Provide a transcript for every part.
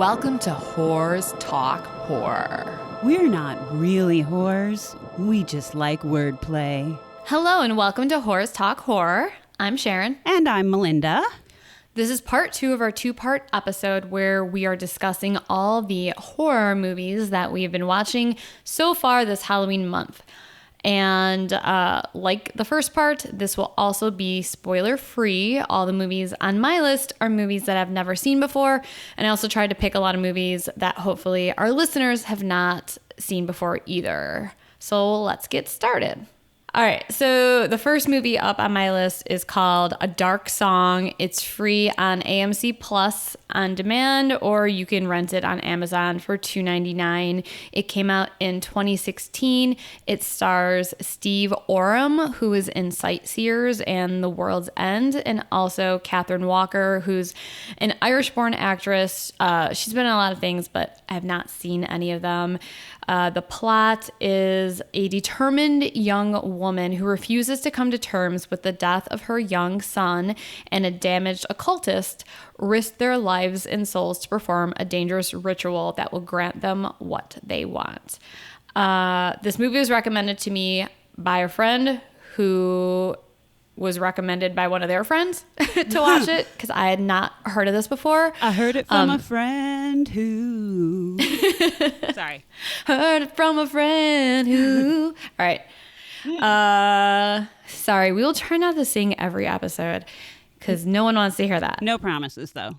Welcome to Whores Talk Horror. We're not really whores. We just like wordplay. Hello and welcome to Whores Talk Horror. I'm Sharon. And I'm Melinda. This is part 2 of our 2-part episode where we are discussing all the horror movies that we've been watching so far this Halloween month. And like the first part, this will also be spoiler-free. All the movies on my list are movies that I've never seen before. And I also tried to pick a lot of movies that hopefully our listeners have not seen before either. So let's get started. All right, so the first movie up on my list is called A Dark Song. It's free on AMC Plus on demand, or you can rent it on Amazon for $2.99. It came out in 2016. It stars Steve Oram, who is in Sightseers and The World's End, and also Catherine Walker, who's an Irish-born actress. She's been in a lot of things, but I have not seen any of them. The plot is a determined young woman who refuses to come to terms with the death of her young son, and a damaged occultist risk their lives and souls to perform a dangerous ritual that will grant them what they want. This movie was recommended to me by a friend who was recommended by one of their friends to watch it because I had not heard of this before. I heard it from a friend who... Sorry. Heard it from a friend who... All right. Sorry, we will try not to sing every episode because no one wants to hear that. No promises, though.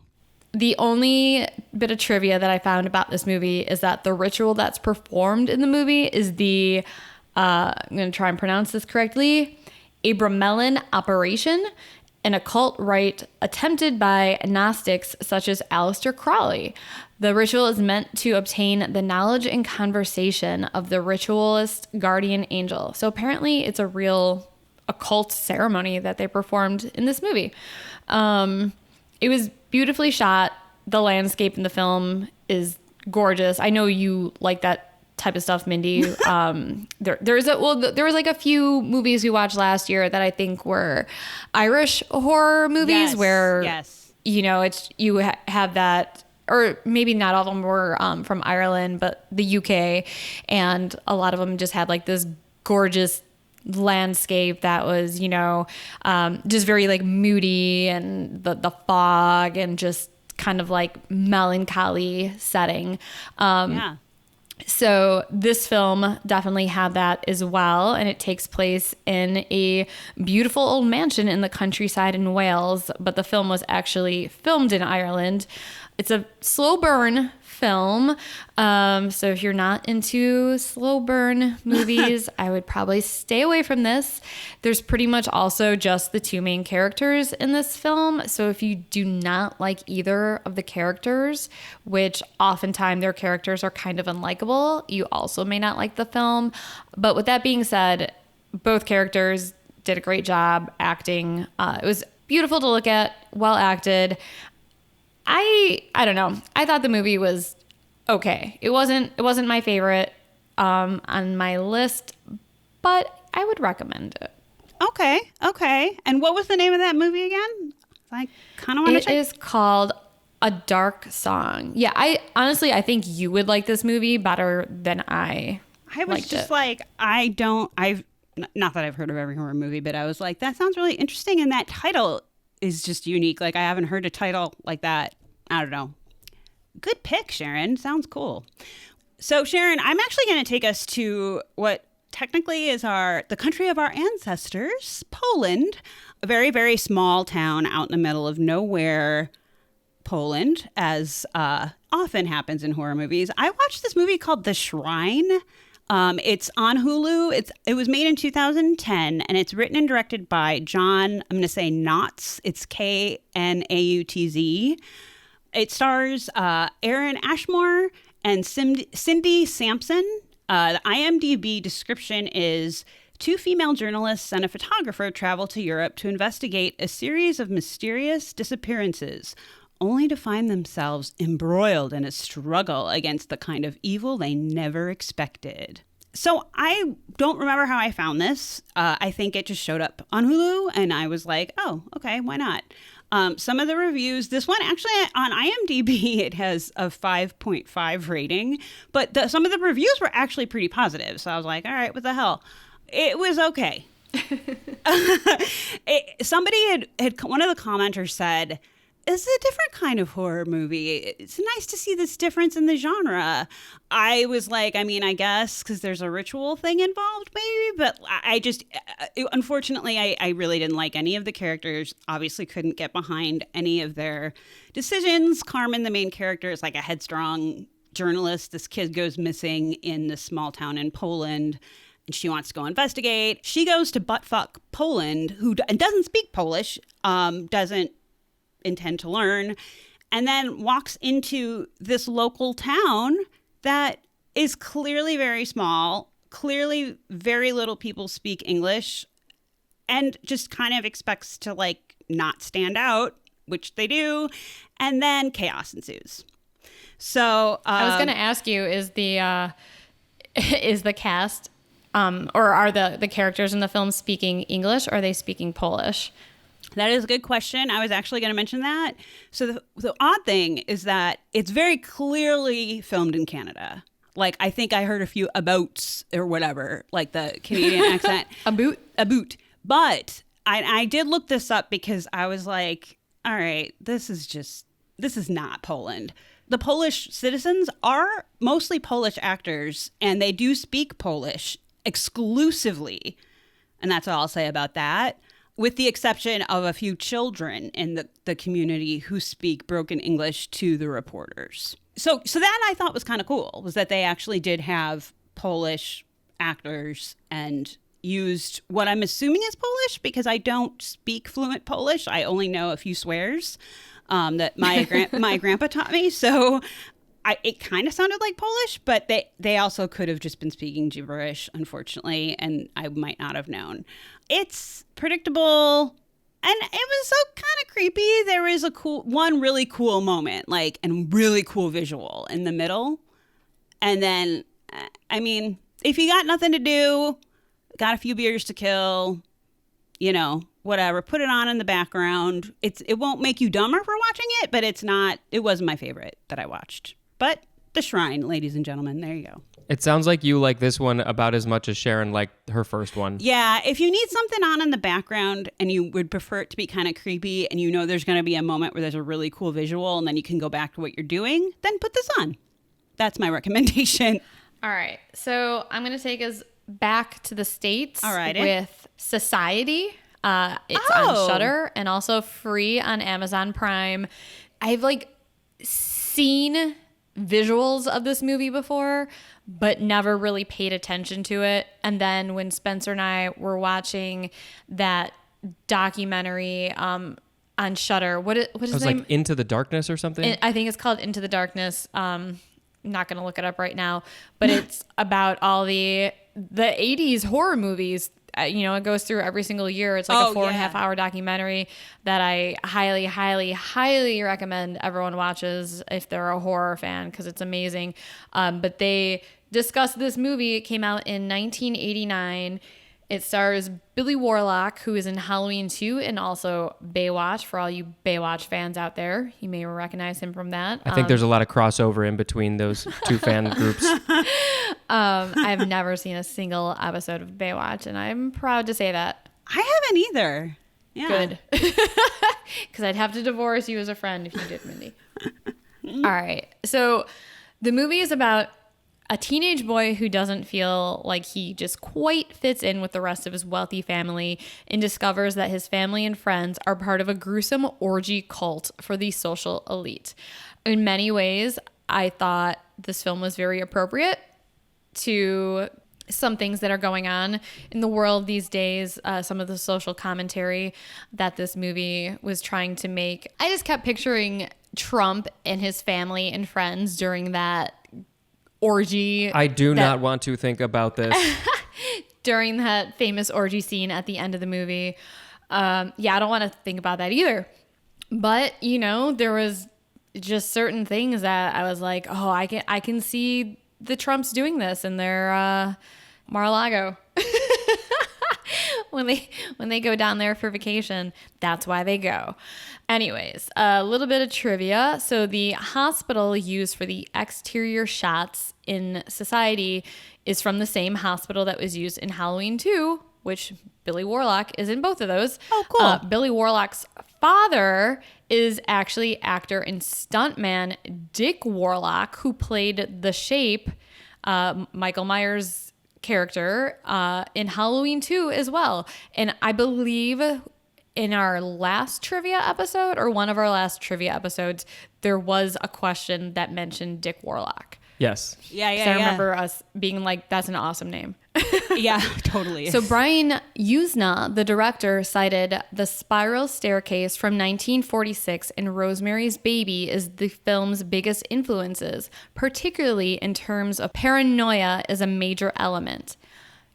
The only bit of trivia that I found about this movie is that the ritual that's performed in the movie is the... I'm going to try and pronounce this correctly... Abramelin operation, an occult rite attempted by Gnostics such as Aleister Crowley. The ritual is meant to obtain the knowledge and conversation of the ritualist guardian angel. So apparently it's a real occult ceremony that they performed in this movie. It was beautifully shot. The landscape in the film is gorgeous. I know you like that type of stuff, Mindy. There was like a few movies we watched last year that I think were Irish horror movies where you know have that, or maybe not all of them were from Ireland, but the UK, and a lot of them just had like this gorgeous landscape that was just very like moody, and the fog and just kind of like melancholy setting. So this film definitely had that as well, and it takes place in a beautiful old mansion in the countryside in Wales, but the film was actually filmed in Ireland. It's a slow burn film, so if you're not into slow burn movies, I would probably stay away from this. There's pretty much also just the two main characters in this film, so if you do not like either of the characters, which oftentimes their characters are kind of unlikable, you also may not like the film. But with that being said, both characters did a great job acting. It was beautiful to look at, well acted. I don't know. I thought the movie was okay. It wasn't my favorite on my list, but I would recommend it. Okay. And what was the name of that movie again? I kind of want to check. It is called A Dark Song. Yeah, I think you would like this movie better than I was just like, not that I've heard of every horror movie, but I was like, that sounds really interesting, and that title is just unique. Like, I haven't heard a title like that. I don't know. Good pick, Sharon. Sounds cool. So, Sharon, I'm actually going to take us to what technically is the country of our ancestors, Poland, a very, very small town out in the middle of nowhere, Poland, as often happens in horror movies. I watched this movie called The Shrine. It's on Hulu. It was made in 2010, and it's written and directed by John, I'm going to say Nautz. It's Knautz. It stars Aaron Ashmore and Cindy Sampson. The IMDb description is: two female journalists and a photographer travel to Europe to investigate a series of mysterious disappearances, only to find themselves embroiled in a struggle against the kind of evil they never expected. So I don't remember how I found this. I think it just showed up on Hulu, and I was like, oh, okay, why not? Some of the reviews, this one actually on IMDb, it has a 5.5 rating, but some of the reviews were actually pretty positive. So I was like, all right, what the hell? It was okay. Somebody had one of the commenters said, it's a different kind of horror movie. It's nice to see this difference in the genre. I was like, I mean, I guess because there's a ritual thing involved, maybe. But I just, unfortunately, I really didn't like any of the characters. Obviously couldn't get behind any of their decisions. Carmen, the main character, is like a headstrong journalist. This kid goes missing in this small town in Poland, and she wants to go investigate. She goes to buttfuck Poland, and doesn't speak Polish, doesn't intend to learn, and then walks into this local town that is clearly very small, clearly very little people speak English, and just kind of expects to like not stand out, which they do, and then chaos ensues. So I was going to ask you, is the cast or are the characters in the film speaking English, or are they speaking Polish? That is a good question. I was actually going to mention that. So the odd thing is that it's very clearly filmed in Canada. Like, I think I heard a few abouts or whatever, like the Canadian accent. A boot. But I did look this up because I was like, all right, this is not Poland. The Polish citizens are mostly Polish actors, and they do speak Polish exclusively. And that's all I'll say about that, with the exception of a few children in the community who speak broken English to the reporters. So that I thought was kind of cool, was that they actually did have Polish actors and used what I'm assuming is Polish, because I don't speak fluent Polish. I only know a few swears that my grandpa taught me. So it kind of sounded like Polish, but they also could have just been speaking gibberish, unfortunately, and I might not have known. It's predictable, and it was so kind of creepy. There is one really cool moment, and really cool visual in the middle. And then, I mean, if you got nothing to do, got a few beers to kill, whatever, put it on in the background. It won't make you dumber for watching it, but it wasn't my favorite that I watched. But The Shrine, ladies and gentlemen, there you go. It sounds like you like this one about as much as Sharon liked her first one. Yeah, if you need something on in the background and you would prefer it to be kind of creepy, and there's going to be a moment where there's a really cool visual and then you can go back to what you're doing, then put this on. That's my recommendation. All right. So I'm going to take us back to the States. All right. With Society. It's on Shudder and also free on Amazon Prime. I've seen visuals of this movie before, but never really paid attention to it. And then when Spencer and I were watching that documentary on Shudder, what is it name? Like Into the Darkness or something? I think it's called Into the Darkness. I'm not going to look it up right now, but it's about all the 80s horror movies. It goes through every single year. It's like a 4.5 hour documentary that I highly, highly, highly recommend everyone watches if they're a horror fan, because it's amazing. But they discussed this movie. It came out in 1989. It stars Billy Warlock, who is in Halloween 2 and also Baywatch. For all you Baywatch fans out there, you may recognize him from that. I think there's a lot of crossover in between those two fan groups. I've never seen a single episode of Baywatch, and I'm proud to say that. I haven't either. Yeah. Good. Because I'd have to divorce you as a friend if you did, Mindy. All right. So the movie is about a teenage boy who doesn't feel like he just quite fits in with the rest of his wealthy family and discovers that his family and friends are part of a gruesome orgy cult for the social elite. In many ways, I thought this film was very appropriate to some things that are going on in the world these days, some of the social commentary that this movie was trying to make. I just kept picturing Trump and his family and friends during that orgy. I do not want to think about this. During that famous orgy scene at the end of the movie. I don't want to think about that either. But, there was just certain things that I was like, oh, I can see the Trumps doing this in their Mar-a-Lago. when they go down there for vacation, that's why they go. Anyways, a little bit of trivia. So the hospital used for the exterior shots in Society is from the same hospital that was used in Halloween 2, which Billy Warlock is in both of those. Oh, cool. Billy Warlock's father is actually actor and stuntman Dick Warlock, who played the Shape, Michael Myers' character, in Halloween 2 as well. And I believe in our last trivia episode, or one of our last trivia episodes, there was a question that mentioned Dick Warlock. Yes. Yeah. So I remember us being like, that's an awesome name. Yeah, totally. So Brian Usna, the director, cited The Spiral Staircase from 1946 and Rosemary's Baby as the film's biggest influences, particularly in terms of paranoia as a major element.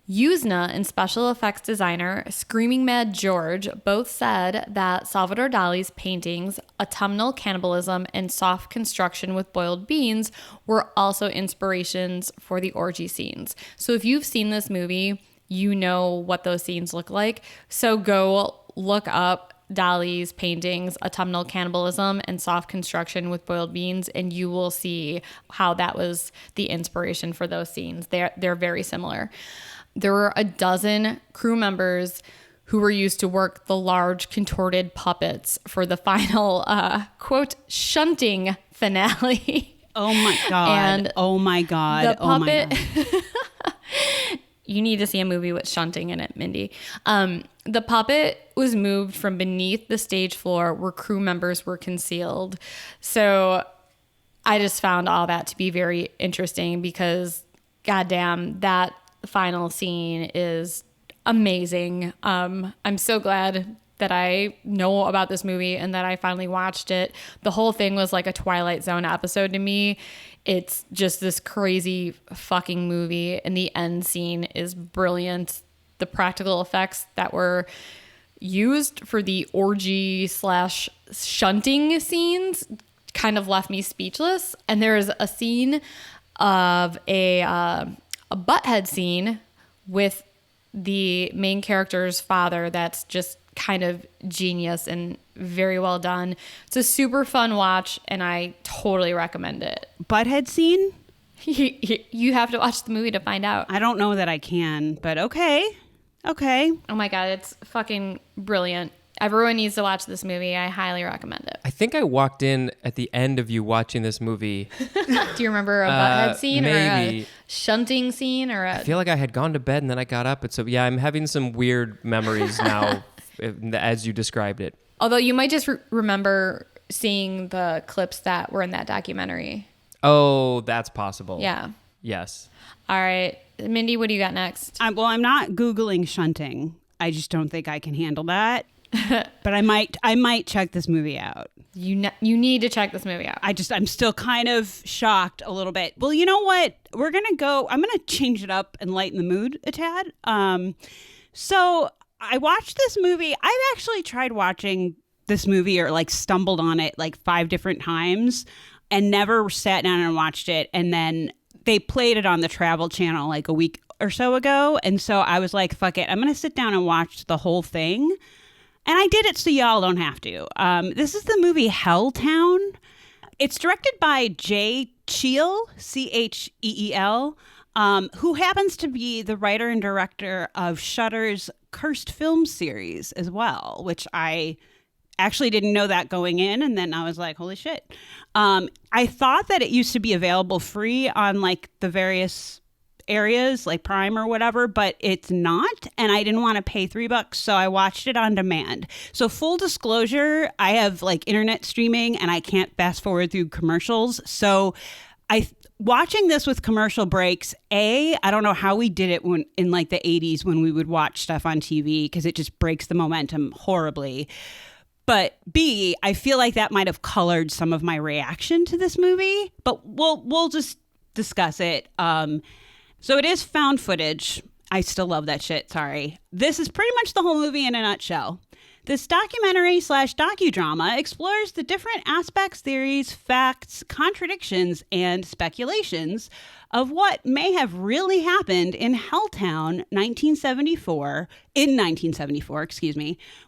Usna and special effects designer Screaming Mad George both said that Salvador Dali's paintings, Autumnal Cannibalism and Soft Construction with Boiled Beans, were also inspirations for the orgy scenes. So if you've seen this movie, you know what those scenes look like. So go look up Dali's paintings, Autumnal Cannibalism and Soft Construction with Boiled Beans, and you will see how that was the inspiration for those scenes. They're very similar. There were a dozen crew members who were used to work the large contorted puppets for the final, quote, shunting finale. Oh my God. And oh my God. The puppet, Oh my God. You need to see a movie with shunting in it, Mindy. The puppet was moved from beneath the stage floor where crew members were concealed. So I just found all that to be very interesting because, goddamn, that final scene is amazing. I'm so glad that I know about this movie and that I finally watched it. The whole thing was like a Twilight Zone episode to me. It's just this crazy fucking movie, and the end scene is brilliant. The practical effects that were used for the orgy / shunting scenes kind of left me speechless. And there is a scene of a butthead scene with the main character's father that's just kind of genius and very well done. It's a super fun watch, and I totally recommend it. Butthead scene? You have to watch the movie to find out. I don't know that I can, but okay. Okay. Oh my God, it's fucking brilliant. Everyone needs to watch this movie. I highly recommend it. I think I walked in at the end of you watching this movie. Do you remember a butthead scene or maybe. a shunting scene or I feel like I had gone to bed and then I got up. And so, yeah, I'm having some weird memories now as you described it. Although you might just remember seeing the clips that were in that documentary. Oh, that's possible. Yeah. Yes. All right. Mindy, what do you got next? I'm not Googling shunting. I just don't think I can handle that. But I might check this movie out. You need to check this movie out. I'm still kind of shocked a little bit. Well, you know what? I'm going to change it up and lighten the mood a tad. So I watched this movie. I've actually tried watching this movie or like stumbled on it like 5 different times and never sat down and watched it. And then they played it on the Travel Channel like a week or so ago. And so I was like, fuck it. I'm going to sit down and watch the whole thing. And I did it so y'all don't have to. This is the movie Helltown. It's directed by Jay Cheel, Cheel, who happens to be the writer and director of Shudder's Cursed Film series as well, which I actually didn't know that going in. And then I was like, holy shit. I thought that it used to be available free on like the various areas like Prime or whatever, but it's not, and I didn't want to pay $3, so I watched it on demand. So full disclosure, I have like internet streaming and I can't fast forward through commercials, so watching this with commercial breaks, I don't know how we did it when in like the 80s when we would watch stuff on TV because it just breaks the momentum horribly. But B, I feel like that might have colored some of my reaction to this movie, but we'll just discuss it. So it is found footage. I still love that shit. Sorry. This is pretty much the whole movie in a nutshell. This documentary/docudrama explores the different aspects, theories, facts, contradictions, and speculations of what may have really happened in Helltown 1974,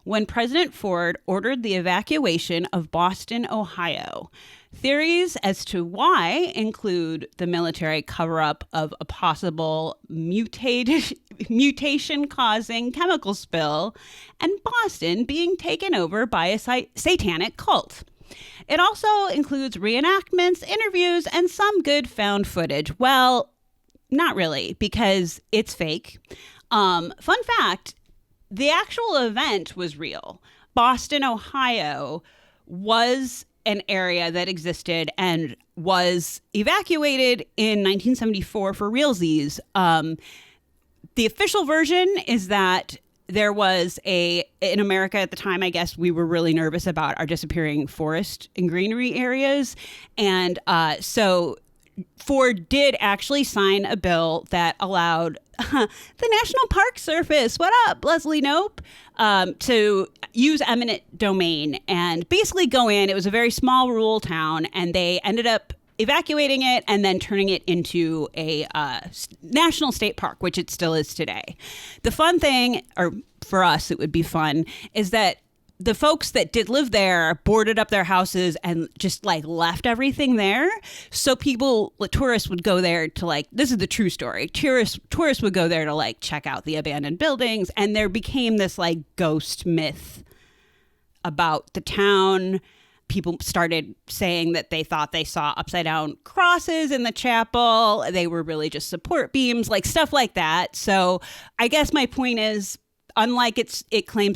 when President Ford ordered the evacuation of Boston, Ohio. Theories as to why include the military cover-up of a possible mutation-causing chemical spill and Boston being taken over by a satanic cult. It also includes reenactments, interviews, and some good found footage. Well, not really, because it's fake. Fun fact, the actual event was real. Boston, Ohio was an area that existed and was evacuated in 1974 for realsies. The official version is that there was in America at the time, I guess we were really nervous about our disappearing forest and greenery areas. And so Ford did actually sign a bill that allowed the National Park Service, what up, Leslie Knope, to use eminent domain and basically go in. It was a very small rural town, and they ended up evacuating it and then turning it into a national state park, which it still is today. The fun thing, or for us it would be fun, is that the folks that did live there boarded up their houses and just like left everything there. So people, like tourists, would go there to like, this is the true story. Tourists would go there to like check out the abandoned buildings, and there became this like ghost myth about the town. People started saying that they thought they saw upside down crosses in the chapel. They were really just support beams, like stuff like that. So I guess my point is, unlike they claim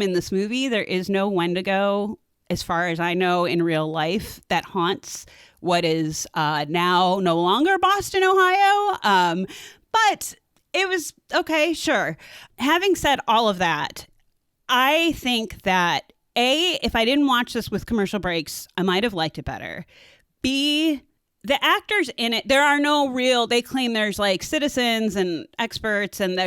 in this movie, there is no Wendigo, as far as I know, in real life that haunts what is now no longer Boston, Ohio. But it was okay, sure. Having said all of that, I think that if I didn't watch this with commercial breaks, I might have liked it better. B, the actors in it, they claim there's like citizens and experts, and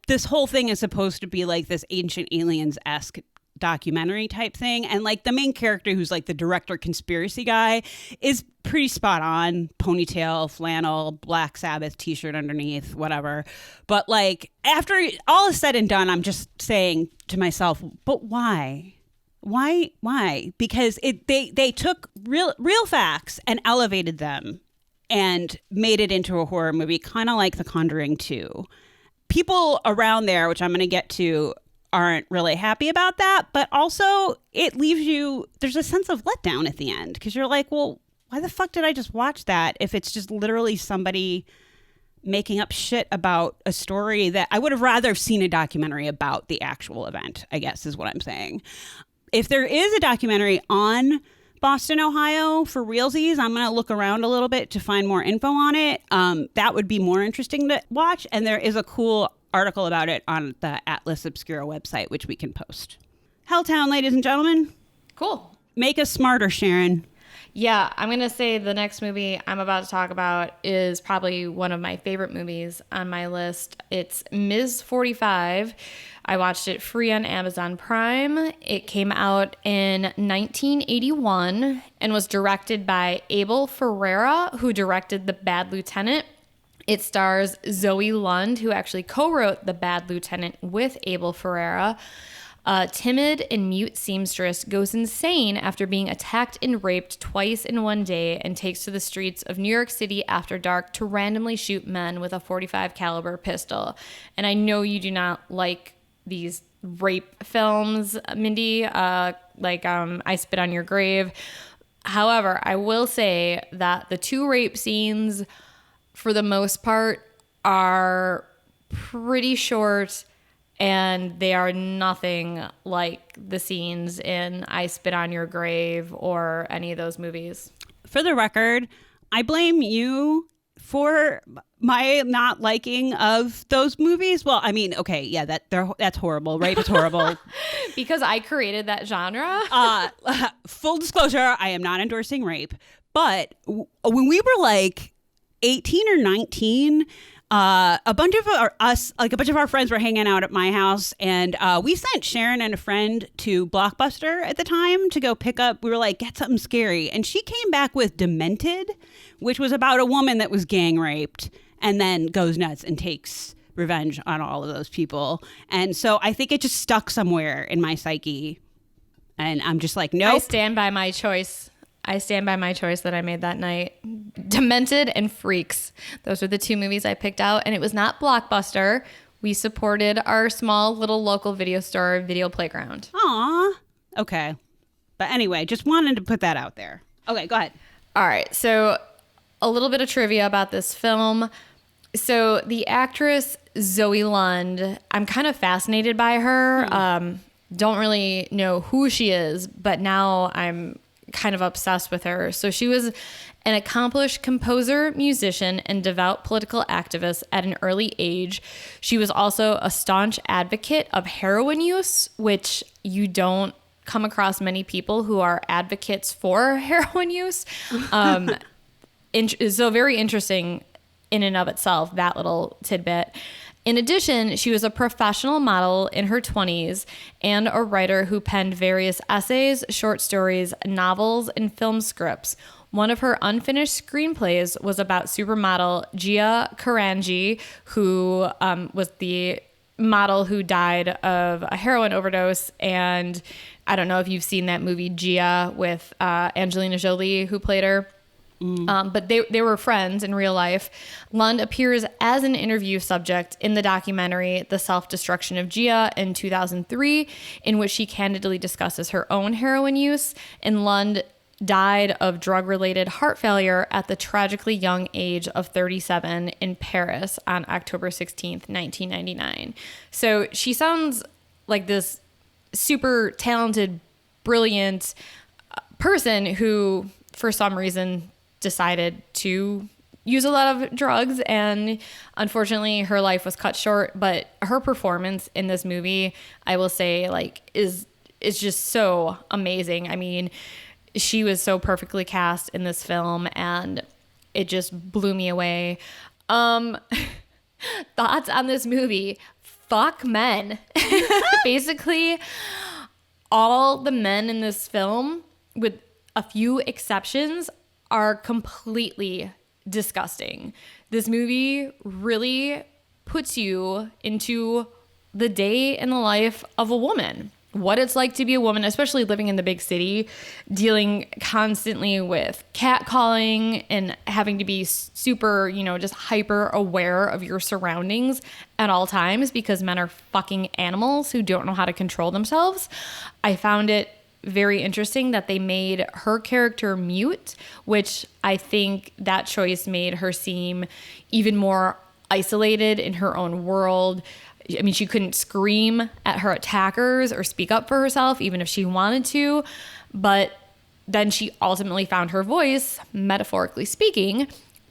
this whole thing is supposed to be like this Ancient Aliens-esque documentary type thing. And like the main character, who's like the director conspiracy guy, is pretty spot on. Ponytail, flannel, Black Sabbath t-shirt underneath, whatever. But like after all is said and done, I'm just saying to myself, but why? Why? Because they took real facts and elevated them and made it into a horror movie, kind of like The Conjuring 2. People around there, which I'm going to get to, aren't really happy about that, but also it leaves there's a sense of letdown at the end, because you're like, well, why the fuck did I just watch that if it's just literally somebody making up shit about a story that I would have rather seen a documentary about the actual event, I guess is what I'm saying. If there is a documentary on Boston, Ohio for realsies, I'm going to look around a little bit to find more info on it. That would be more interesting to watch. And there is a cool article about it on the Atlas Obscura website, which we can post. Helltown, ladies and gentlemen. Cool. Make us smarter, Sharon. Yeah, I'm going to say the next movie I'm about to talk about is probably one of my favorite movies on my list. It's Ms. 45. I watched it free on Amazon Prime. It came out in 1981 and was directed by Abel Ferrara, who directed The Bad Lieutenant. It stars Zoe Lund, who actually co-wrote The Bad Lieutenant with Abel Ferrara. A timid and mute seamstress goes insane after being attacked and raped twice in one day and takes to the streets of New York City after dark to randomly shoot men with a .45 caliber pistol. And I know you do not like these rape films, Mindy, I Spit on Your Grave. However, I will say that the two rape scenes, for the most part, are pretty short, and they are nothing like the scenes in I Spit on Your Grave or any of those movies. For the record, I blame you for my not liking of those movies. Well, I mean, okay, yeah, that's horrible. Rape is horrible. Because I created that genre. Full disclosure, I am not endorsing rape. But when we were like 18 or 19, a bunch of our friends were hanging out at my house, and we sent Sharon and a friend to Blockbuster at the time to go pick up. We were like, get something scary, and she came back with Demented, which was about a woman that was gang raped and then goes nuts and takes revenge on all of those people. And so I think it just stuck somewhere in my psyche, and I'm just like, nope. I stand by my choice. That I made that night. Demented and Freaks. Those are the two movies I picked out, and it was not Blockbuster. We supported our small little local video store, Video Playground. Aw. Okay. But anyway, just wanted to put that out there. Okay, go ahead. All right. So a little bit of trivia about this film. So the actress Zoe Lund, I'm kind of fascinated by her. Don't really know who she is, but now I'm kind of obsessed with her. So she was an accomplished composer, musician, and devout political activist at an early age. She was also a staunch advocate of heroin use, which you don't come across many people who are advocates for heroin use. So very interesting in and of itself, that little tidbit. In addition, she was a professional model in her 20s and a writer who penned various essays, short stories, novels, and film scripts. One of her unfinished screenplays was about supermodel Gia Karanji, who was the model who died of a heroin overdose. And I don't know if you've seen that movie Gia with Angelina Jolie, who played her. But they were friends in real life. Lund appears as an interview subject in the documentary The Self-Destruction of Gia in 2003, in which she candidly discusses her own heroin use. And Lund died of drug-related heart failure at the tragically young age of 37 in Paris on October 16th, 1999. So she sounds like this super talented, brilliant person who, for some reason, decided to use a lot of drugs, and unfortunately her life was cut short. But her performance in this movie, I will say, like, is just so amazing. I mean, she was so perfectly cast in this film, and it just blew me away. Thoughts on this movie? Fuck men. Basically, all the men in this film, with a few exceptions, are completely disgusting. This movie really puts you into the day in the life of a woman, what it's like to be a woman, especially living in the big city, dealing constantly with catcalling and having to be super, just hyper aware of your surroundings at all times because men are fucking animals who don't know how to control themselves. I found it very interesting that they made her character mute, which I think that choice made her seem even more isolated in her own world. I mean, she couldn't scream at her attackers or speak up for herself, even if she wanted to. But then she ultimately found her voice, metaphorically speaking,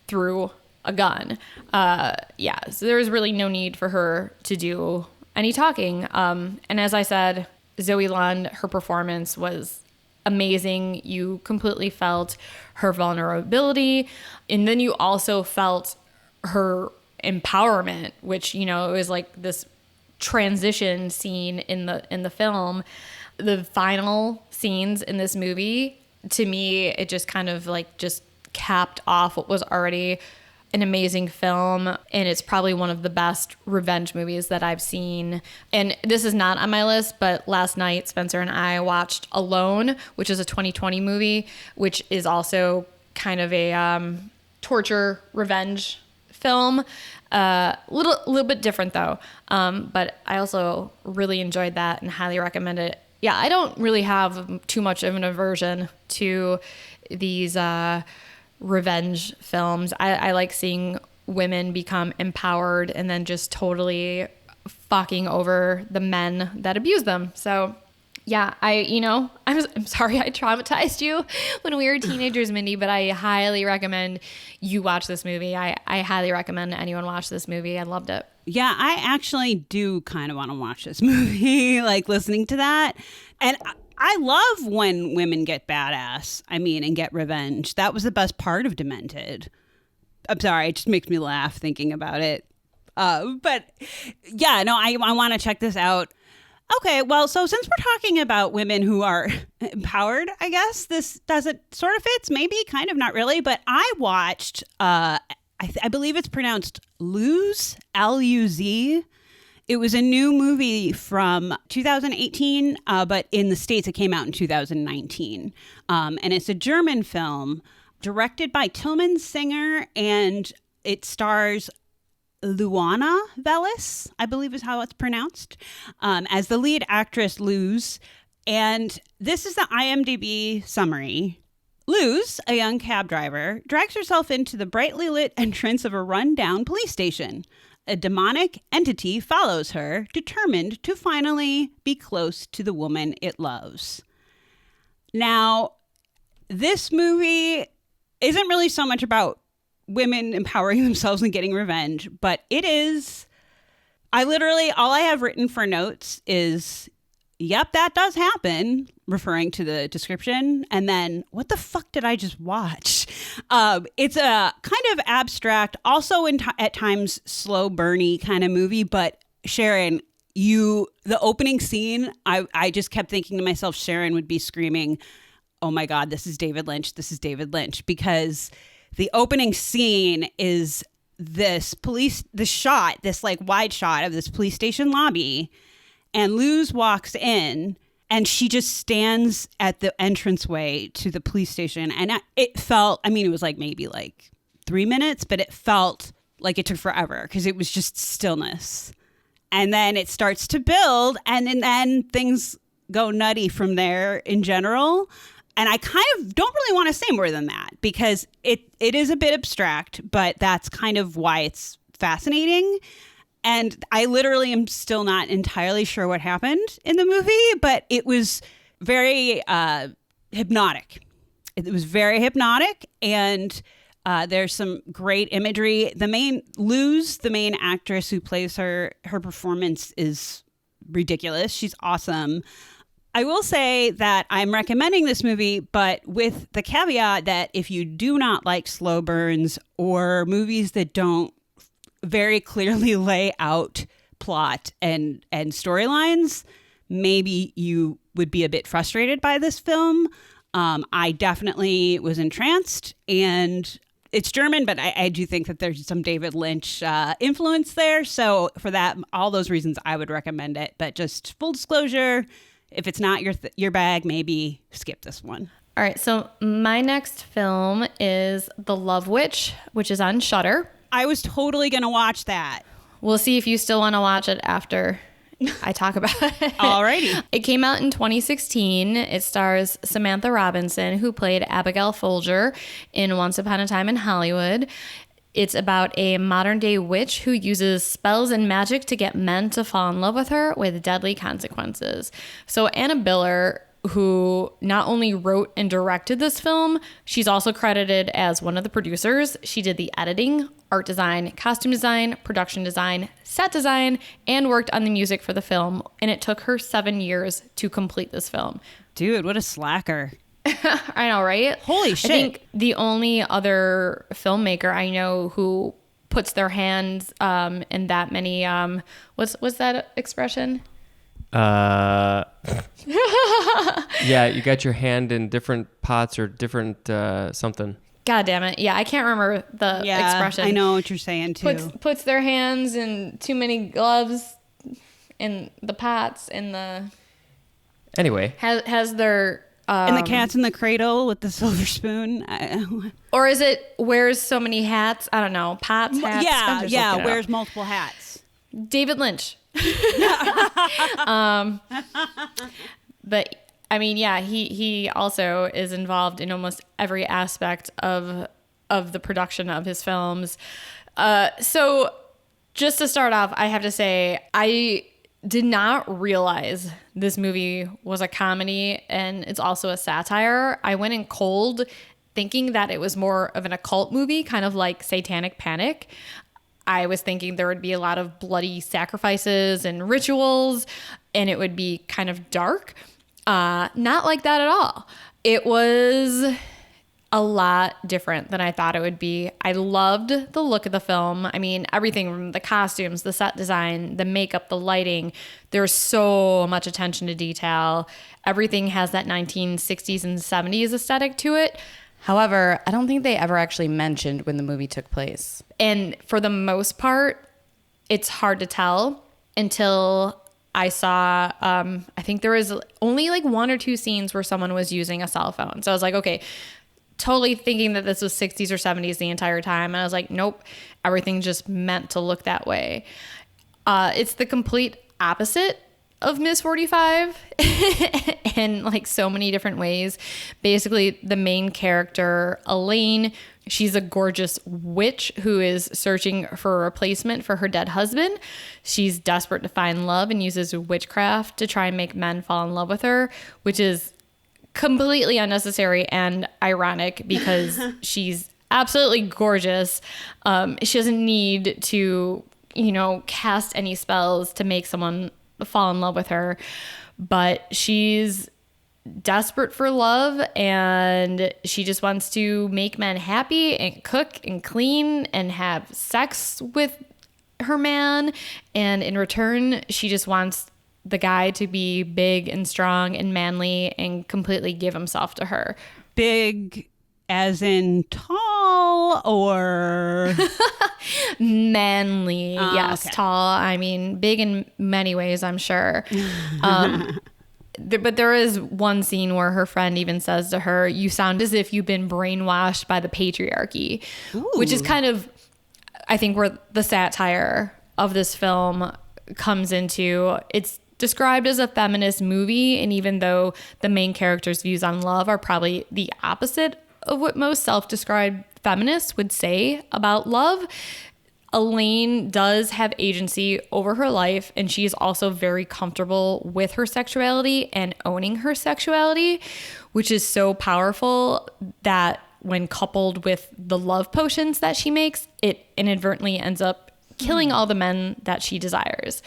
through a gun. So there was really no need for her to do any talking. And as I said, Zoe Lund, her performance was amazing. You completely felt her vulnerability. And then you also felt her empowerment, which, it was like this transition scene in the film. The final scenes in this movie, to me, it just kind of like just capped off what was already an amazing film, and it's probably one of the best revenge movies that I've seen. And this is not on my list, but last night Spencer and I watched Alone, which is a 2020 movie, which is also kind of a torture revenge film. Little bit different though, but I also really enjoyed that and highly recommend it. Yeah, I don't really have too much of an aversion to these revenge films. I like seeing women become empowered and then just totally fucking over the men that abuse them. So yeah, I'm sorry I traumatized you when we were teenagers, Mindy, but I highly recommend you watch this movie. I highly recommend anyone watch this movie. I loved it. Yeah, I actually do kind of want to watch this movie, like listening to that. And I love when women get badass, and get revenge. That was the best part of Demented. I'm sorry, it just makes me laugh thinking about it. But yeah, no, I want to check this out. Okay, well, so since we're talking about women who are empowered, I guess this doesn't sort of fits, maybe, kind of, not really. But I watched, I believe it's pronounced Luz, L-U-Z. It was a new movie from 2018, but in the States it came out in 2019. And it's a German film directed by Tillman Singer, and it stars Luana Velis, I believe is how it's pronounced, as the lead actress Luz. And this is the IMDb summary. Luz, a young cab driver, drags herself into the brightly lit entrance of a run-down police station. A demonic entity follows her, determined to finally be close to the woman it loves. Now, this movie isn't really so much about women empowering themselves and getting revenge, but it is. All I have written for notes is, yep, that does happen, referring to the description. And then, what the fuck did I just watch? It's a kind of abstract, also at times slow burny kind of movie. But Sharon, the opening scene, I just kept thinking to myself, Sharon would be screaming, "Oh my God, this is David Lynch. This is David Lynch." Because the opening scene is this like wide shot of this police station lobby. And Luz walks in and she just stands at the entranceway to the police station. And it felt, it was like maybe like 3 minutes, but it felt like it took forever because it was just stillness. And then it starts to build, and then things go nutty from there in general. And I kind of don't really want to say more than that because it is a bit abstract, but that's kind of why it's fascinating. And I literally am still not entirely sure what happened in the movie, but it was very hypnotic. It was very hypnotic, and there's some great imagery. Luz, the main actress who plays her performance is ridiculous. She's awesome. I will say that I'm recommending this movie, but with the caveat that if you do not like slow burns or movies that don't very clearly lay out plot and storylines, maybe you would be a bit frustrated by this film. I definitely was entranced, and it's German, but I do think that there's some David Lynch influence there. So for that, all those reasons, I would recommend it. But just full disclosure, if it's not your bag, maybe skip this one. All right, so my next film is The Love Witch, which is on Shudder. I was totally going to watch that. We'll see if you still want to watch it after I talk about it. Alrighty. It came out in 2016. It stars Samantha Robinson, who played Abigail Folger in Once Upon a Time in Hollywood. It's about a modern-day witch who uses spells and magic to get men to fall in love with her with deadly consequences. So Anna Biller, who not only wrote and directed this film, she's also credited as one of the producers. She did the editing, art design, costume design, production design, set design, and worked on the music for the film. And it took her 7 years to complete this film. Dude, what a slacker. I know, right? Holy shit. I think the only other filmmaker I know who puts their hands in that many, what's that expression? Yeah, you got your hand in different pots or different something. God damn it. Yeah, I can't remember the expression. I know what you're saying too. Puts their hands in too many gloves in the pots in the... Anyway. Has their... and the cat's in the cradle with the silver spoon. Or is it wears so many hats? I don't know. Pots, hats. Yeah, wears multiple hats. David Lynch. But I mean, yeah, he also is involved in almost every aspect of the production of his films. So just to start off, I have to say, I did not realize this movie was a comedy and it's also a satire. I went in cold thinking that it was more of an occult movie, kind of like Satanic Panic. I was thinking there would be a lot of bloody sacrifices and rituals, and it would be kind of dark. Not like that at all. It was a lot different than I thought it would be. I loved the look of the film. I mean, everything from the costumes, the set design, the makeup, the lighting. There's so much attention to detail. Everything has that 1960s and 70s aesthetic to it. However, I don't think they ever actually mentioned when the movie took place. And for the most part, it's hard to tell until I saw, I think there was only like 1 or 2 scenes where someone was using a cell phone. So I was like, okay, totally thinking that this was 60s or 70s the entire time. And I was like, nope, everything just meant to look that way. It's the complete opposite of Miss 45 in like so many different ways. Basically, the main character, Elaine, she's a gorgeous witch who is searching for a replacement for her dead husband. She's desperate to find love and uses witchcraft to try and make men fall in love with her, which is completely unnecessary and ironic because she's absolutely gorgeous. She doesn't need to, cast any spells to make someone fall in love with her, but she's desperate for love and she just wants to make men happy and cook and clean and have sex with her man. And in return, she just wants the guy to be big and strong and manly and completely give himself to her. Big as in tall or manly? Yes, okay. Tall. I mean, big in many ways, I'm sure. But there is one scene where her friend even says to her, "You sound as if you've been brainwashed by the patriarchy," which is kind of, I think, where the satire of this film comes into. It's described as a feminist movie, and even though the main character's views on love are probably the opposite of what most self-described feminists would say about love, Elaine does have agency over her life, and she's also very comfortable with her sexuality and owning her sexuality, which is so powerful that when coupled with the love potions that she makes, it inadvertently ends up killing all the men that she desires.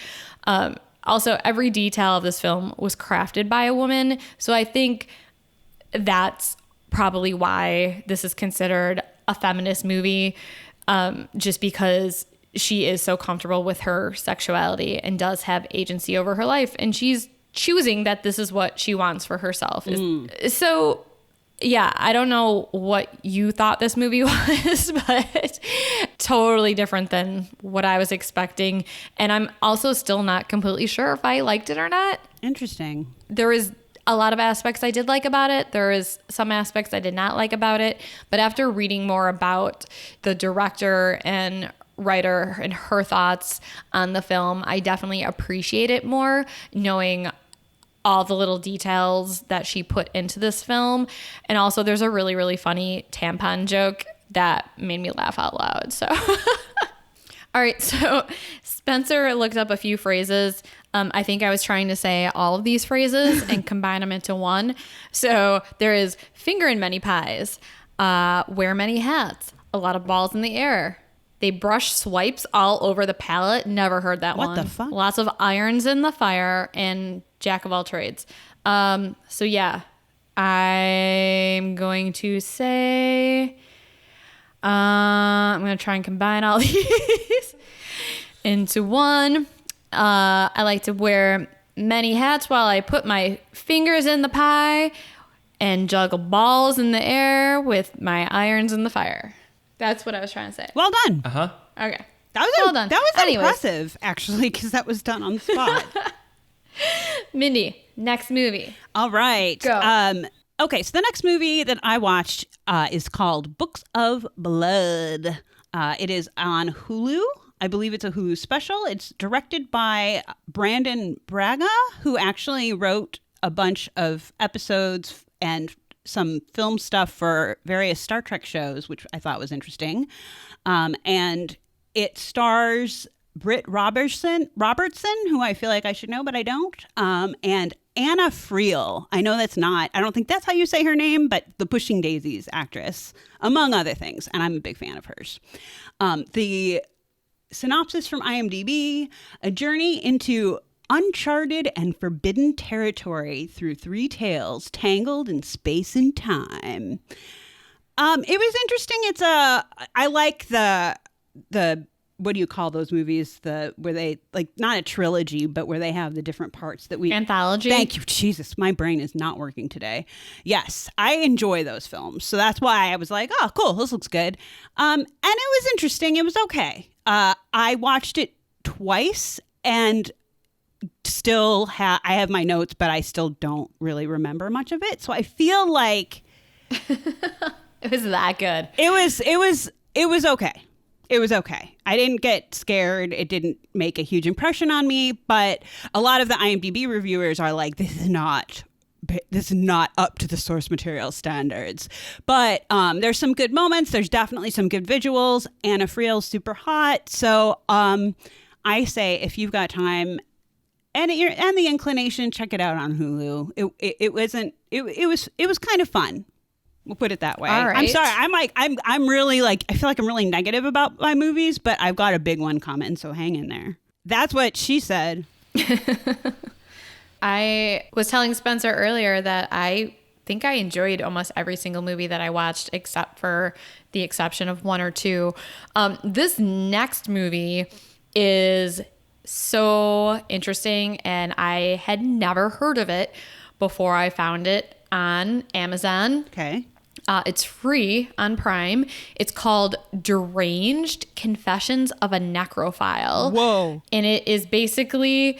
Also, every detail of this film was crafted by a woman, so I think that's probably why this is considered a feminist movie, just because she is so comfortable with her sexuality and does have agency over her life, and she's choosing that this is what she wants for herself. So yeah, I don't know what you thought this movie was, but totally different than what I was expecting. And I'm also still not completely sure if I liked it or not. Interesting. There is a lot of aspects I did like about it. There is some aspects I did not like about it. But after reading more about the director and writer and her thoughts on the film, I definitely appreciate it more, knowing all the little details that she put into this film. And also there's a really, really funny tampon joke that made me laugh out loud. So, all right. So Spencer looked up a few phrases. I think I was trying to say all of these phrases and combine them into one. So there is finger in many pies, wear many hats, a lot of balls in the air. They brush swipes all over the palette. Never heard that one. What the fuck? Lots of irons in the fire and jack of all trades. So yeah, I'm going to say, I'm going to try and combine all these into one. I like to wear many hats while I put my fingers in the pie and juggle balls in the air with my irons in the fire. That's what I was trying to say. Well done. Uh-huh. Okay. That was well done. That was Anyways. impressive, actually, because that was done on the spot. Mindy, next movie. All right. Go. Okay, so the next movie that I watched is called Books of Blood. It is on Hulu. I believe it's a Hulu special. It's directed by Brandon Braga, who actually wrote a bunch of episodes and some film stuff for various Star Trek shows, which I thought was interesting. And it stars Britt Robertson, who I feel like I should know, but I don't. And Anna Friel. I don't think that's how you say her name, but the Pushing Daisies actress, among other things. And I'm a big fan of hers. The synopsis from IMDb: a journey into uncharted and forbidden territory through 3 tales tangled in space and time. It was interesting. I like the what do you call those movies? Where they like not a trilogy, but where they have the different parts that we Anthology. Thank you, Jesus. My brain is not working today. Yes, I enjoy those films, so that's why I was like, oh, cool, this looks good. And it was interesting. It was okay. I watched it twice, and still I have my notes, but I still don't really remember much of it. So I feel like It was that good. it was okay. It was okay. I didn't get scared. It didn't make a huge impression on me, but a lot of the IMDb reviewers are like, this is not up to the source material standards. But there's some good moments. There's definitely some good visuals. Anna Friel's super hot. So I say if you've got time and the inclination, check it out on Hulu. It was kind of fun. We'll put it that way. All right. I'm sorry. I'm really like, I feel like I'm really negative about my movies, but I've got a big one coming, so hang in there. That's what she said. I was telling Spencer earlier that I think I enjoyed almost every single movie that I watched, except for the exception of one or two. This next movie is so interesting, and I had never heard of it before I found it on Amazon. Okay. It's free on Prime. It's called Deranged: Confessions of a Necrophile. Whoa. And it is basically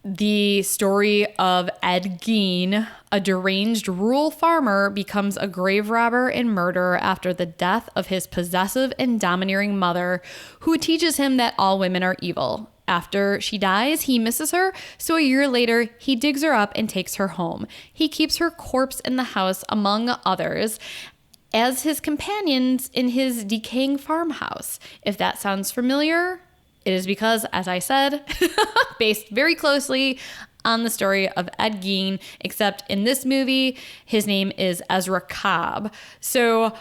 the story of Ed Gein, a deranged rural farmer, becomes a grave robber and murderer after the death of his possessive and domineering mother, who teaches him that all women are evil. After she dies, he misses her, so a year later, he digs her up and takes her home. He keeps her corpse in the house, among others, as his companions in his decaying farmhouse. If that sounds familiar, it is because, as I said, based very closely on the story of Ed Gein, except in this movie, his name is Ezra Cobb. So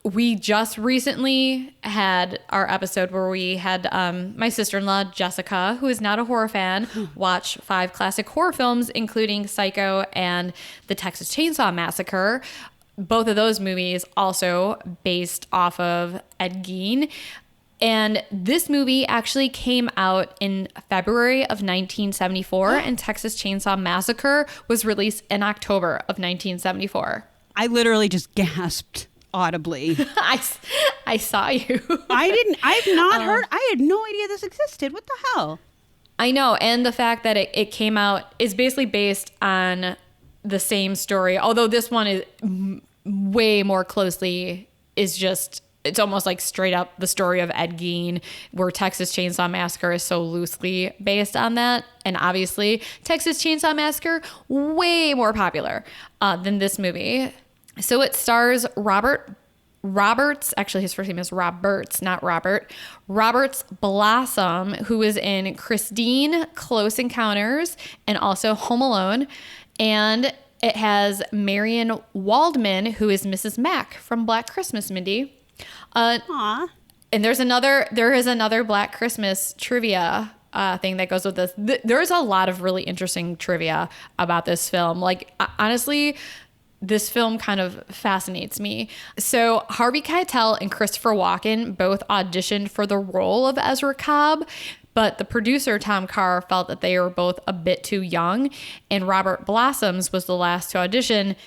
we just recently had our episode where we had my sister-in-law, Jessica, who is not a horror fan, watch 5 classic horror films, including Psycho and The Texas Chainsaw Massacre. Both of those movies also based off of Ed Gein. And this movie actually came out in February of 1974, and Texas Chainsaw Massacre was released in October of 1974. I literally just gasped audibly. I saw you. I've not heard. I had no idea this existed. What the hell? I know. And the fact that it came out is basically based on the same story, although this one is way more closely it's almost like straight up the story of Ed Gein, where Texas Chainsaw Massacre is so loosely based on that. And obviously, Texas Chainsaw Massacre, way more popular than this movie. So it stars Roberts, actually his first name is Roberts, not Robert. Roberts Blossom, who is in Christine, Close Encounters, and also Home Alone. And it has Marion Waldman, who is Mrs. Mack from Black Christmas, Mindy. Aw. And there is another Black Christmas trivia thing that goes with this. There's a lot of really interesting trivia about this film. Like, honestly, this film kind of fascinates me. So Harvey Keitel and Christopher Walken both auditioned for the role of Ezra Cobb, but the producer, Tom Carr, felt that they were both a bit too young, and Robert Blossoms was the last to audition.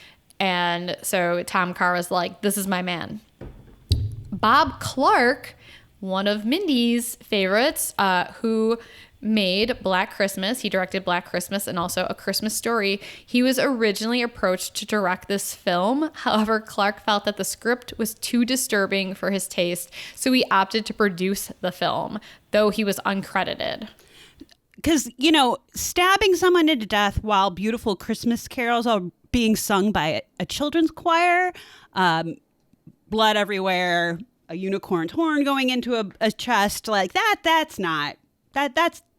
And so Tom Carr was like, this is my man. Bob Clark, one of Mindy's favorites, who made Black Christmas. He directed Black Christmas and also A Christmas Story. He was originally approached to direct this film. However, Clark felt that the script was too disturbing for his taste, so he opted to produce the film, though he was uncredited. Because, stabbing someone to death while beautiful Christmas carols are being sung by a children's choir, blood everywhere, a unicorn's horn going into a chest, like that's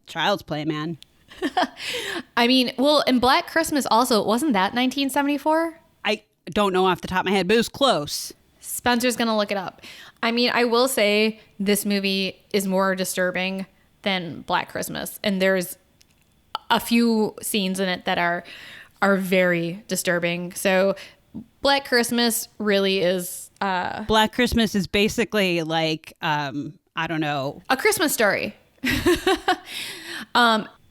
child's play, man. I mean, well, in Black Christmas also, wasn't that 1974? I don't know off the top of my head, but it was close. Spencer's going to look it up. I mean, I will say this movie is more disturbing than Black Christmas. And there's a few scenes in it that are very disturbing. So Black Christmas really is Black Christmas is basically like, I don't know. A Christmas Story.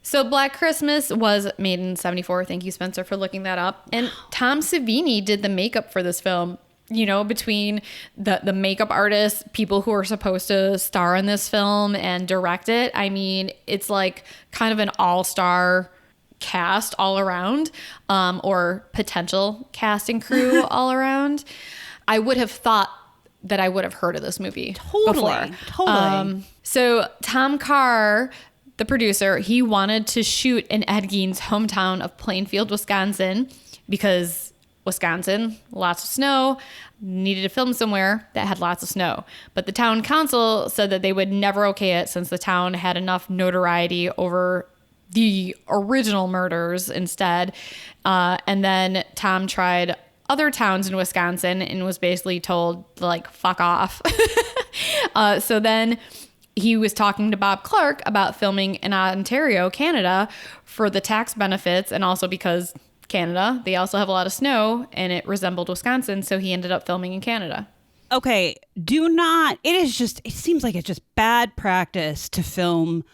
So Black Christmas was made in 1974. Thank you, Spencer, for looking that up. And Tom Savini did the makeup for this film. You know, between the makeup artists, people who are supposed to star in this film and direct it. I mean, it's like kind of an all-star cast all around, or potential cast and crew all around. I would have thought that I would have heard of this movie before. Totally. So Tom Carr, the producer, he wanted to shoot in Ed Gein's hometown of Plainfield, Wisconsin, because Wisconsin, lots of snow, needed to film somewhere that had lots of snow. But the town council said that they would never okay it since the town had enough notoriety over the original murders instead. And then Tom tried other towns in Wisconsin and was basically told, like, fuck off. So then he was talking to Bob Clark about filming in Ontario, Canada, for the tax benefits, and also because Canada, they also have a lot of snow and it resembled Wisconsin, so he ended up filming in Canada. Okay, it seems like it's just bad practice to film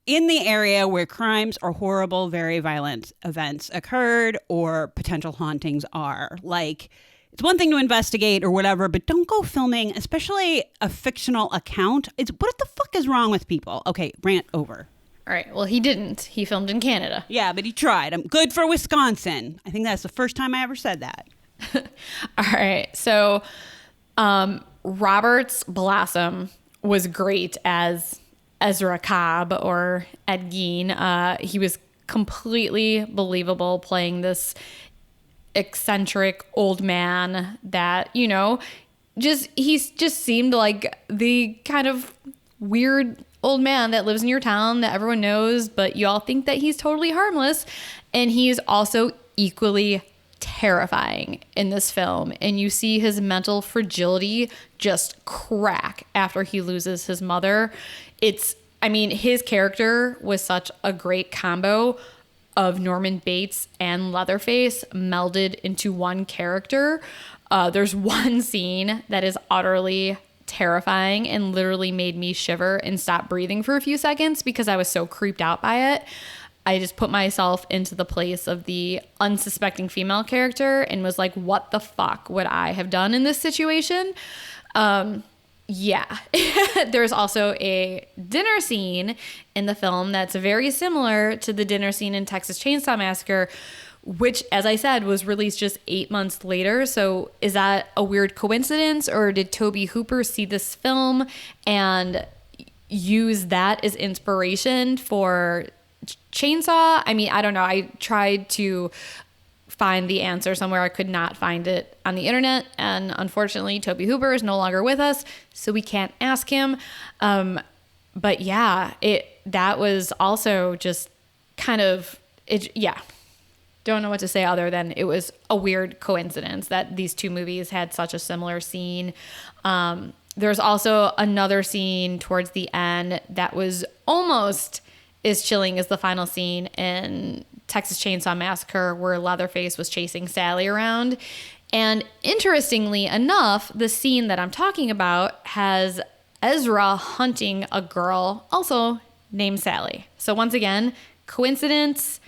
in the area where crimes or horrible, very violent events occurred or potential hauntings are. Like, it's one thing to investigate or whatever, but don't go filming, especially a fictional account. What the fuck is wrong with people? Okay, rant over. All right. Well, he didn't. He filmed in Canada. Yeah, but he tried. I'm good for Wisconsin. I think that's the first time I ever said that. All right. So Roberts Blossom was great as Ezra Cobb or Ed Gein. He was completely believable playing this eccentric old man that, you know, he just seemed like the kind of weird old man that lives in your town that everyone knows, but you all think that he's totally harmless. And he is also equally terrifying in this film. And you see his mental fragility just crack after he loses his mother. His character was such a great combo of Norman Bates and Leatherface melded into one character. There's one scene that is utterly terrifying and literally made me shiver and stop breathing for a few seconds because I was so creeped out by it. I just put myself into the place of the unsuspecting female character and was like, what the fuck would I have done in this situation? Yeah. There's also a dinner scene in the film that's very similar to the dinner scene in Texas Chainsaw Massacre, which, as I said, was released just 8 months later. So is that a weird coincidence, or did Tobe Hooper see this film and use that as inspiration for Chainsaw? I mean, I don't know. I tried to find the answer somewhere. I could not find it on the internet. And unfortunately, Tobe Hooper is no longer with us, so we can't ask him. But yeah, that was also just kind of, don't know what to say other than it was a weird coincidence that these two movies had such a similar scene. There's also another scene towards the end that was almost as chilling as the final scene in Texas Chainsaw Massacre, where Leatherface was chasing Sally around. And interestingly enough, the scene that I'm talking about has Ezra hunting a girl also named Sally. So once again, coincidence?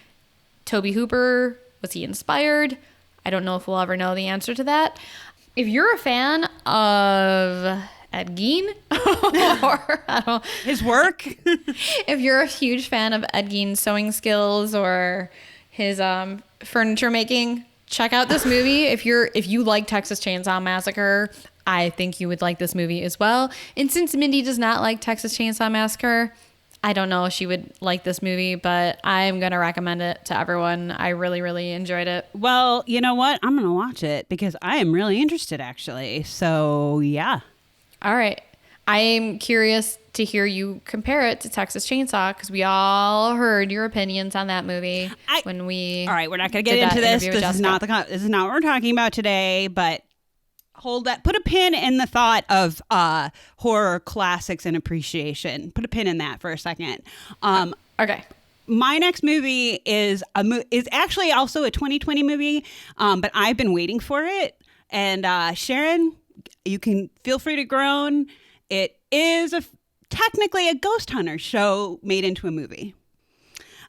Tobe Hooper, was he inspired? I don't know if we'll ever know the answer to that. If you're a fan of Ed Gein or his work, if you're a huge fan of Ed Gein's sewing skills or his furniture making, check out this movie. If you like Texas Chainsaw Massacre, I think you would like this movie as well. And since Mindy does not like Texas Chainsaw Massacre, I don't know if she would like this movie, but I'm going to recommend it to everyone. I really, really enjoyed it. Well, you know what? I'm going to watch it because I am really interested, actually. So, yeah. All right. I am curious to hear you compare it to Texas Chainsaw because we all heard your opinions on that movie when we. All right, we're not going to get into this. This is not what we're talking about today, but hold that. Put a pin in the thought of horror classics and appreciation. Put a pin in that for a second. Okay. My next movie is actually also a 2020 movie, but I've been waiting for it. And Sharon, You can feel free to groan. It is technically a ghost hunter show made into a movie.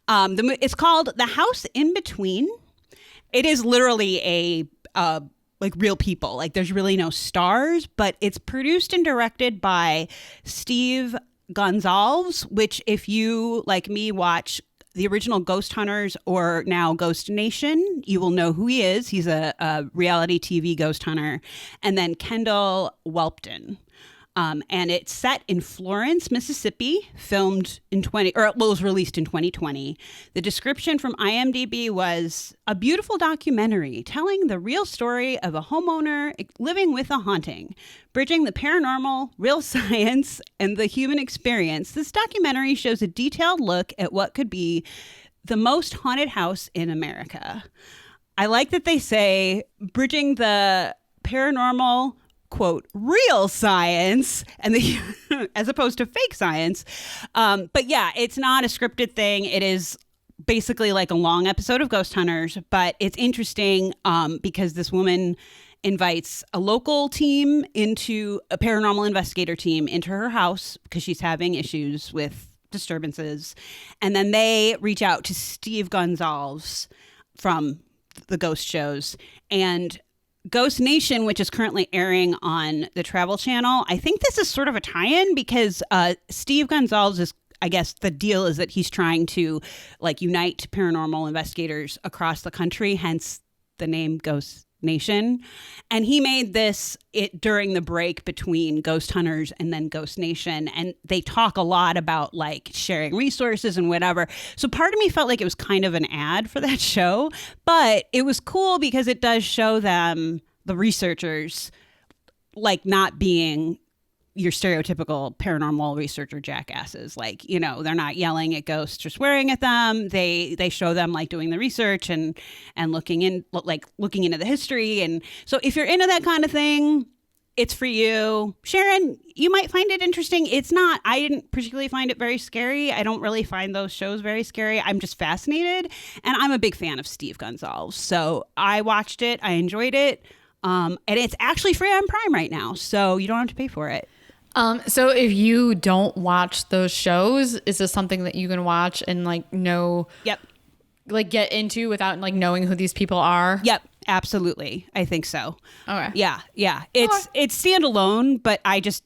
It's called The House in Between. It is literally a like real people. Like there's really no stars, but it's produced and directed by Steve Gonsalves, which if you, like me, watch the original Ghost Hunters or now Ghost Nation, you will know who he is. He's a reality TV ghost hunter. And then Kendall Welpton. And it's set in Florence, Mississippi, filmed in was released in 2020. The description from IMDb was a beautiful documentary telling the real story of a homeowner living with a haunting, bridging the paranormal, real science, and the human experience. This documentary shows a detailed look at what could be the most haunted house in America. I like that they say bridging the paranormal, quote, real science and as opposed to fake science. But yeah, it's not a scripted thing. It is basically like a long episode of Ghost Hunters, but it's interesting because this woman invites a local team into a paranormal investigator team into her house because she's having issues with disturbances. And then they reach out to Steve Gonsalves from the ghost shows, and Ghost Nation, which is currently airing on the Travel Channel. I think this is sort of a tie-in because Steve Gonsalves is, I guess the deal is that he's trying to like unite paranormal investigators across the country, hence the name Ghost Nation. And he made this during the break between Ghost Hunters and then Ghost Nation. And they talk a lot about like sharing resources and whatever. So part of me felt like it was kind of an ad for that show, but it was cool because it does show them, the researchers, like not being your stereotypical paranormal researcher jackasses. Like, you know, they're not yelling at ghosts or swearing at them. They show them like doing the research and looking into the history. And so if you're into that kind of thing, it's for you. Sharon, you might find it interesting. It's not, I didn't particularly find it very scary. I don't really find those shows very scary. I'm just fascinated. And I'm a big fan of Steve Gonsalves. So I watched it. I enjoyed it. And it's actually free on Prime right now. So you don't have to pay for it. So if you don't watch those shows, is this something that you can watch and like know, Yep. like get into without like knowing who these people are? Yep, absolutely. I think so. Okay. Yeah. It's standalone, but I just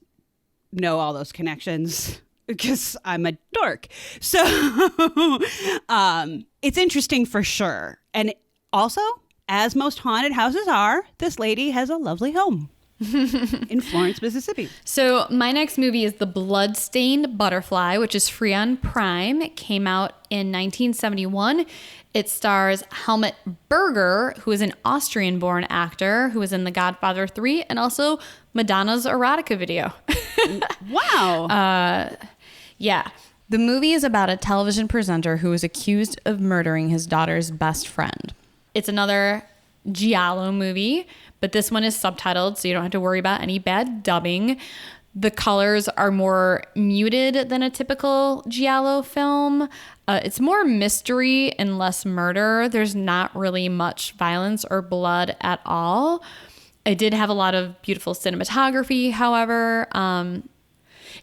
know all those connections because I'm a dork. So it's interesting for sure. And also, as most haunted houses are, this lady has a lovely home. In Florence, Mississippi. So my next movie is The Bloodstained Butterfly, which is free on Prime. It came out in 1971. It stars Helmut Berger, who is an Austrian-born actor who was in The Godfather 3 and also Madonna's erotica video. Wow. Yeah. The movie is about a television presenter who is accused of murdering his daughter's best friend. It's another giallo movie, but this one is subtitled, so you don't have to worry about any bad dubbing. The colors are more muted than a typical giallo film. It's more mystery and less murder. There's not really much violence or blood at all. It did have a lot of beautiful cinematography, however.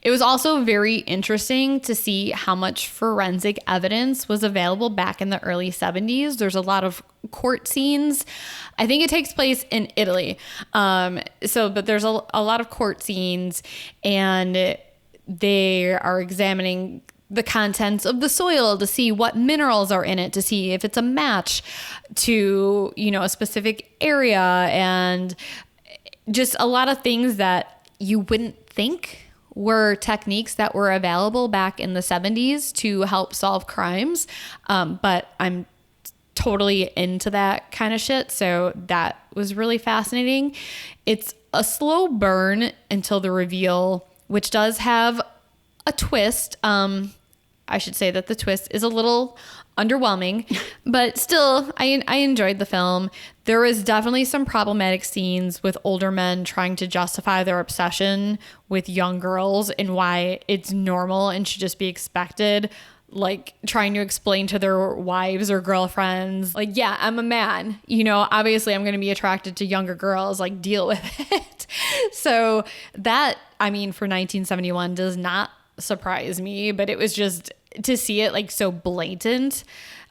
It was also very interesting to see how much forensic evidence was available back in the early 70s. There's a lot of court scenes. I think it takes place in Italy. But there's a lot of court scenes, and they are examining the contents of the soil to see what minerals are in it, to see if it's a match to, you know, a specific area, and just a lot of things that you wouldn't think were techniques that were available back in the 70s to help solve crimes. But I'm totally into that kind of shit. So that was really fascinating. It's a slow burn until the reveal, which does have a twist. I should say that the twist is a little underwhelming, but still, I enjoyed the film. There was definitely some problematic scenes with older men trying to justify their obsession with young girls and why it's normal and should just be expected. like trying to explain to their wives or girlfriends, like, yeah, I'm a man, you know, obviously I'm going to be attracted to younger girls, like deal with it. So that, I mean, for 1971 does not surprise me, but it was just to see it like so blatant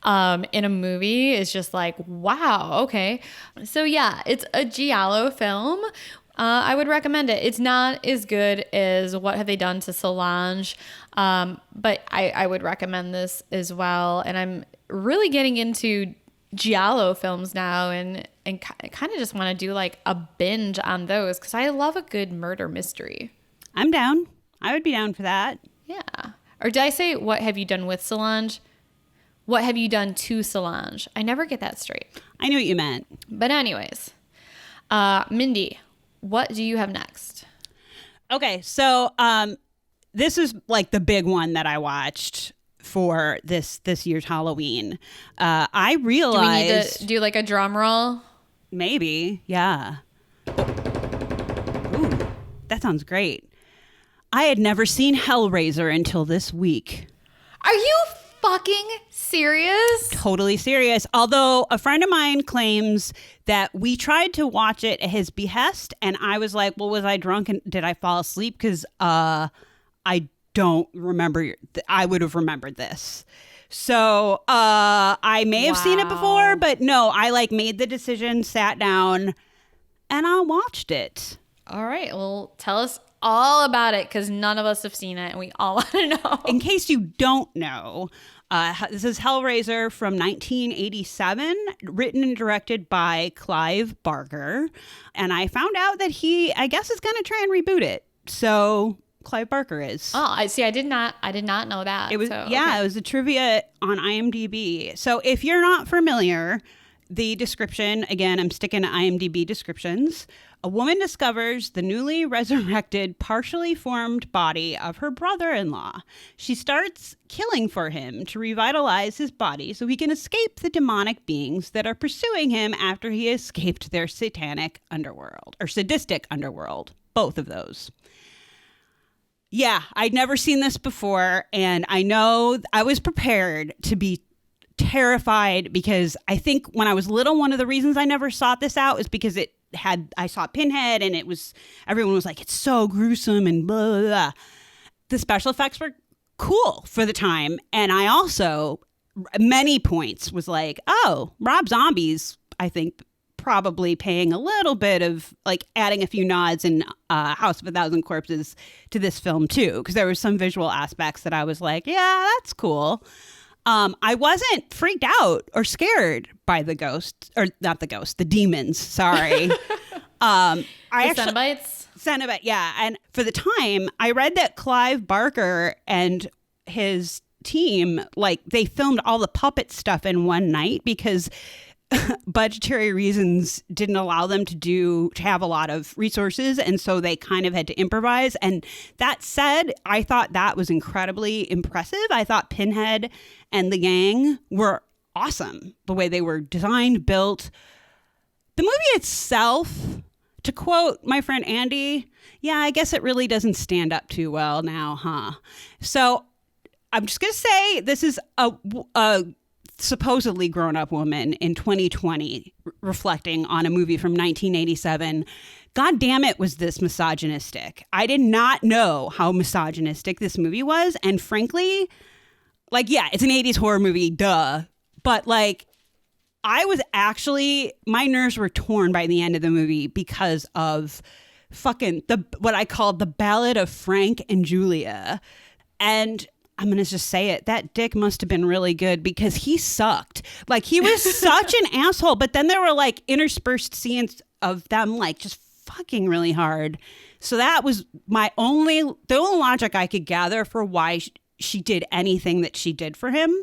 in a movie is just like, wow, okay. So yeah, it's a giallo film. I would recommend it. It's not as good as What Have They Done to Solange, but I would recommend this as well. And I'm really getting into giallo films now and kind of just want to do like a binge on those because I love a good murder mystery. I'm down. I would be down for that. Yeah. Or did I say What Have You Done with Solange? What Have You Done to Solange? I never get that straight. I knew what you meant. But anyways, Mindy, what do you have next? Okay, so this is like the big one that I watched for this year's Halloween. I realized... Do we need to do like a drum roll? Maybe, yeah. Ooh, that sounds great. I had never seen Hellraiser until this week. Are you fucking serious? Totally serious. Although a friend of mine claims that we tried to watch it at his behest, and I was like, well, was I drunk and did I fall asleep? Because I don't remember. I would have remembered this. So I may have seen it before, but no, I like made the decision, sat down, and I watched it. All right. Well, tell us all about it because none of us have seen it and we all want to know. In case you don't know, this is Hellraiser from 1987, written and directed by Clive Barker. And I found out that he, I guess, is going to try and reboot it. So Clive Barker is. Oh, I see. I did not know that. It was, so, yeah, okay. It was a trivia on IMDb. So if you're not familiar, the description, again, I'm sticking to IMDb descriptions. A woman discovers the newly resurrected, partially formed body of her brother-in-law. She starts killing for him to revitalize his body so he can escape the demonic beings that are pursuing him after he escaped their satanic underworld, or sadistic underworld. Both of those. Yeah, I'd never seen this before, and I know I was prepared to be terrified because I think when I was little, one of the reasons I never sought this out is because I saw Pinhead and everyone was like, it's so gruesome and blah, blah, blah. The special effects were cool for the time. And I also, many points was like, oh, Rob Zombie's, I think, probably paying a little bit of like adding a few nods in House of a Thousand Corpses to this film too. Because there were some visual aspects that I was like, yeah, that's cool. I wasn't freaked out or scared by the ghost, or not the ghost, the demons. Sorry. Cenobites? Cenobite, yeah. And for the time, I read that Clive Barker and his team, like, they filmed all the puppet stuff in one night because budgetary reasons didn't allow them to have a lot of resources, and so they kind of had to improvise. And that said, I thought that was incredibly impressive. I thought Pinhead and the gang were awesome, the way they were designed, built. The movie itself, to quote my friend Andy, yeah, I guess it really doesn't stand up too well now, huh? So I'm just gonna say this is a supposedly grown-up woman in 2020 reflecting on a movie from 1987. God damn it, was this misogynistic. I did not know how misogynistic this movie was. And frankly, like, yeah, it's an 80s horror movie, duh. But like, I was actually, my nerves were torn by the end of the movie because of fucking what I called the Ballad of Frank and Julia. And I'm going to just say it. That dick must have been really good because he sucked. Like, he was such an asshole. But then there were like interspersed scenes of them like just fucking really hard. So that was the only logic I could gather for why she did anything that she did for him.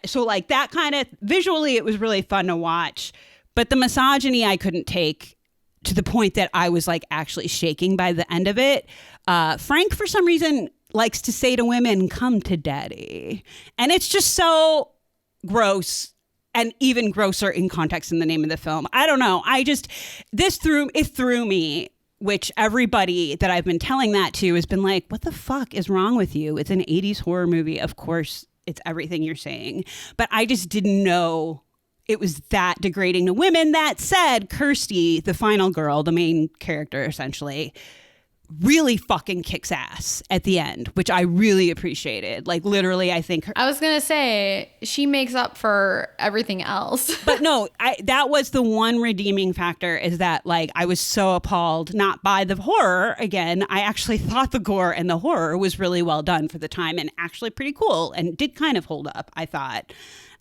So like that kind of visually, it was really fun to watch. But the misogyny I couldn't take to the point that I was like actually shaking by the end of it. Frank, for some reason, likes to say to women, come to daddy. And it's just so gross and even grosser in context in the name of the film. I don't know. It threw me, which everybody that I've been telling that to has been like, what the fuck is wrong with you? It's an 80s horror movie. Of course it's everything you're saying. But I just didn't know it was that degrading to women. That said, Kirsty, the final girl, the main character essentially, really fucking kicks ass at the end, which I really appreciated. Like literally, I think I was gonna say she makes up for everything else. But no, that was the one redeeming factor, is that like I was so appalled, not by the horror. Again, I actually thought the gore and the horror was really well done for the time and actually pretty cool and did kind of hold up, I thought.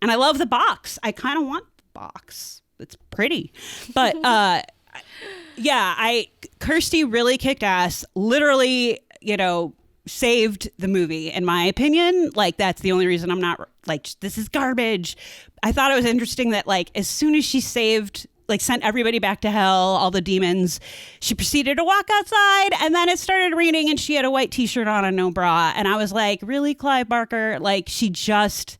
And I love the box. I kind of want the box. It's pretty. But yeah, Kirsty really kicked ass. Literally, saved the movie, in my opinion. Like, that's the only reason I'm not like, this is garbage. I thought it was interesting that like as soon as she sent everybody back to hell, all the demons, she proceeded to walk outside, and then it started raining and she had a white t-shirt on and no bra. And I was like, really, Clive Barker? Like, she just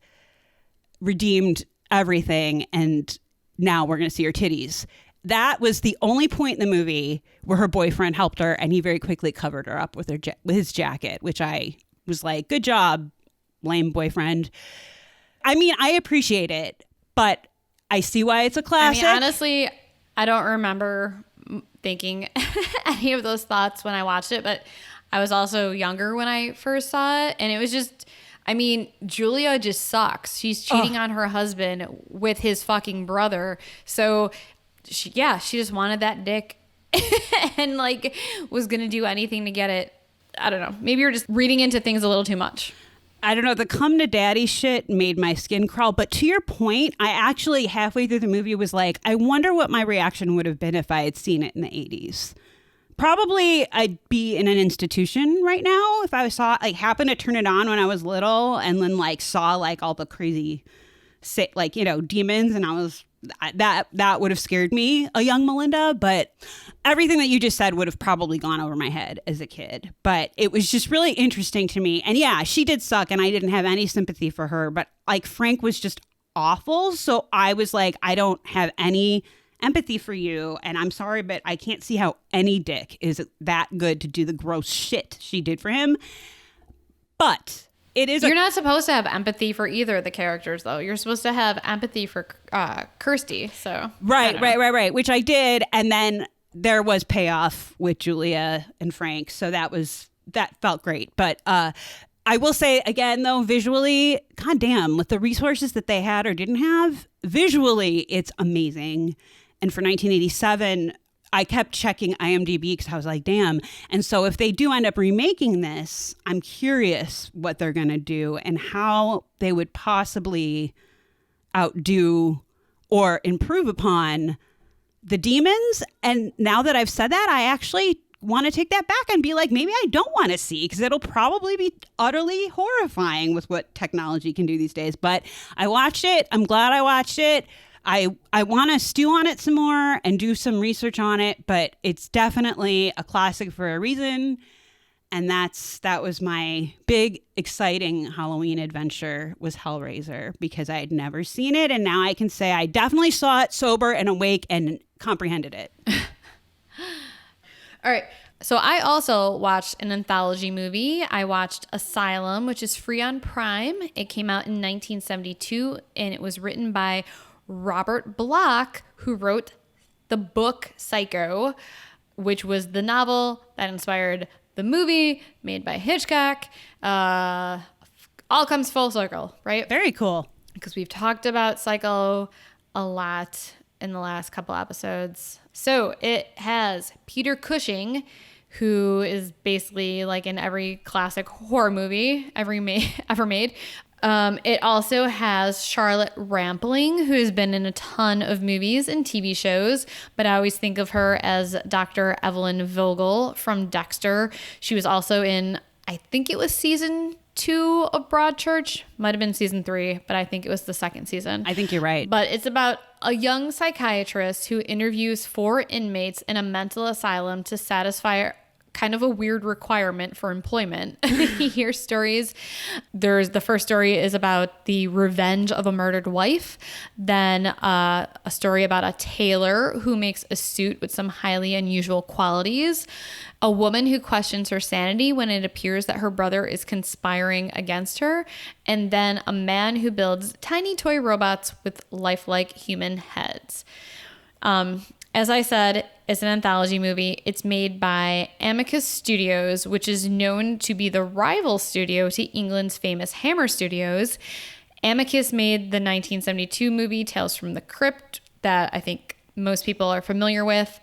redeemed everything, and now we're going to see her titties. That was the only point in the movie where her boyfriend helped her, and he very quickly covered her up with his jacket, which I was like, good job, lame boyfriend. I mean, I appreciate it, but I see why it's a classic. I mean, honestly, I don't remember thinking any of those thoughts when I watched it, but I was also younger when I first saw it, and it was just, I mean, Julia just sucks. She's cheating on her husband with his fucking brother. So she just wanted that dick and like was going to do anything to get it. I don't know. Maybe you're just reading into things a little too much. I don't know. The come to daddy shit made my skin crawl. But to your point, I actually halfway through the movie was like, I wonder what my reaction would have been if I had seen it in the 80s. Probably I'd be in an institution right now if I happened to turn it on when I was little and then like saw like all the crazy demons, and I was that would have scared me, a young Melinda. But everything that you just said would have probably gone over my head as a kid. But it was just really interesting to me. And yeah, she did suck and I didn't have any sympathy for her, but like Frank was just awful. So I was like, I don't have any empathy for you, and I'm sorry, but I can't see how any dick is that good to do the gross shit she did for him. But it is. You're not supposed to have empathy for either of the characters, though. You're supposed to have empathy for Kirsty. So right, which I did, and then there was payoff with Julia and Frank, so that felt great. But I will say again, though, visually, goddamn, with the resources that they had or didn't have, visually, it's amazing. And for 1987, I kept checking IMDb because I was like, damn. And so if they do end up remaking this, I'm curious what they're going to do and how they would possibly outdo or improve upon the demons. And now that I've said that, I actually want to take that back and be like, maybe I don't want to see, because it'll probably be utterly horrifying with what technology can do these days. But I watched it. I'm glad I watched it. I want to stew on it some more and do some research on it, but it's definitely a classic for a reason. And that was my big, exciting Halloween adventure, was Hellraiser, because I had never seen it. And now I can say I definitely saw it sober and awake and comprehended it. All right. So I also watched an anthology movie. I watched Asylum, which is free on Prime. It came out in 1972, and it was written by Robert Bloch, who wrote the book Psycho, which was the novel that inspired the movie made by Hitchcock. All comes full circle, right? Very cool. Because we've talked about Psycho a lot in the last couple episodes. So it has Peter Cushing, who is basically like in every classic horror movie ever made. It also has Charlotte Rampling, who has been in a ton of movies and TV shows, but I always think of her as Dr. Evelyn Vogel from Dexter. She was also in, I think it was season 2 of Broadchurch. Might have been season 3, but I think it was the second season. I think you're right. But it's about a young psychiatrist who interviews 4 inmates in a mental asylum to satisfy kind of a weird requirement for employment. He hears stories. The first story is about the revenge of a murdered wife. Then a story about a tailor who makes a suit with some highly unusual qualities. A woman who questions her sanity when it appears that her brother is conspiring against her. And then a man who builds tiny toy robots with lifelike human heads. As I said, it's an anthology movie. It's made by Amicus Studios, which is known to be the rival studio to England's famous Hammer Studios. Amicus made the 1972 movie Tales from the Crypt that I think most people are familiar with.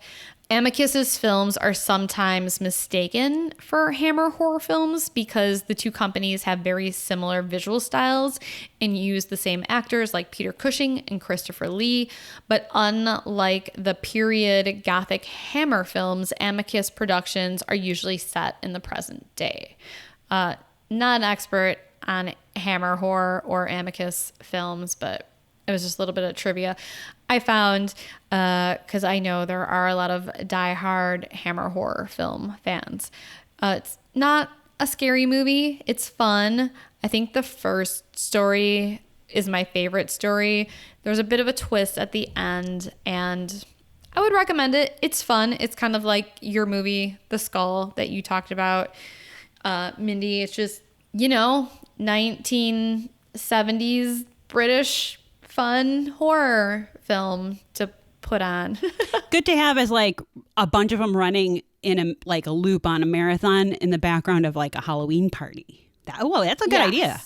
Amicus's films are sometimes mistaken for Hammer horror films because the two companies have very similar visual styles and use the same actors like Peter Cushing and Christopher Lee. But unlike the period Gothic Hammer films, Amicus productions are usually set in the present day. Not an expert on Hammer horror or Amicus films, but it was just a little bit of trivia I found, because I know there are a lot of diehard Hammer horror film fans. It's not a scary movie. It's fun. I think the first story is my favorite story. There's a bit of a twist at the end, and I would recommend it. It's fun. It's kind of like your movie, The Skull, that you talked about, Mindy. It's just, 1970s British fun horror film to put on. Good to have as like a bunch of them running in a loop on a marathon in the background of like a Halloween party. That's a good idea.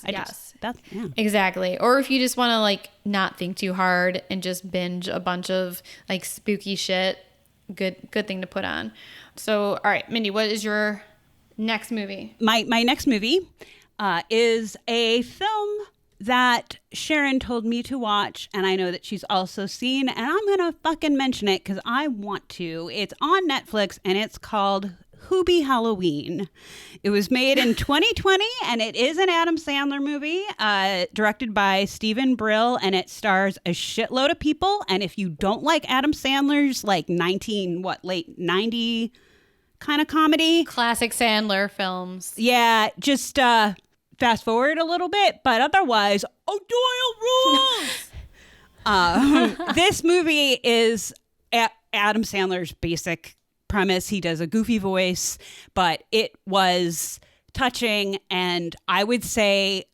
Exactly. Or if you just want to like not think too hard and just binge a bunch of like spooky shit, good thing to put on. So, all right, Mindy, what is your next movie? My next movie is a film that Sharon told me to watch, and I know that she's also seen, and I'm gonna fucking mention it because I want to. It's on Netflix, and it's called Hubie Halloween. It was made in 2020, and it is an Adam Sandler movie, directed by Stephen Brill, and it stars a shitload of people. And if you don't like Adam Sandler's like late 90 kind of comedy, classic Sandler films, yeah, just fast forward a little bit, but otherwise, Doyle rules. This movie is Adam Sandler's basic premise. He does a goofy voice, but it was touching, and I would say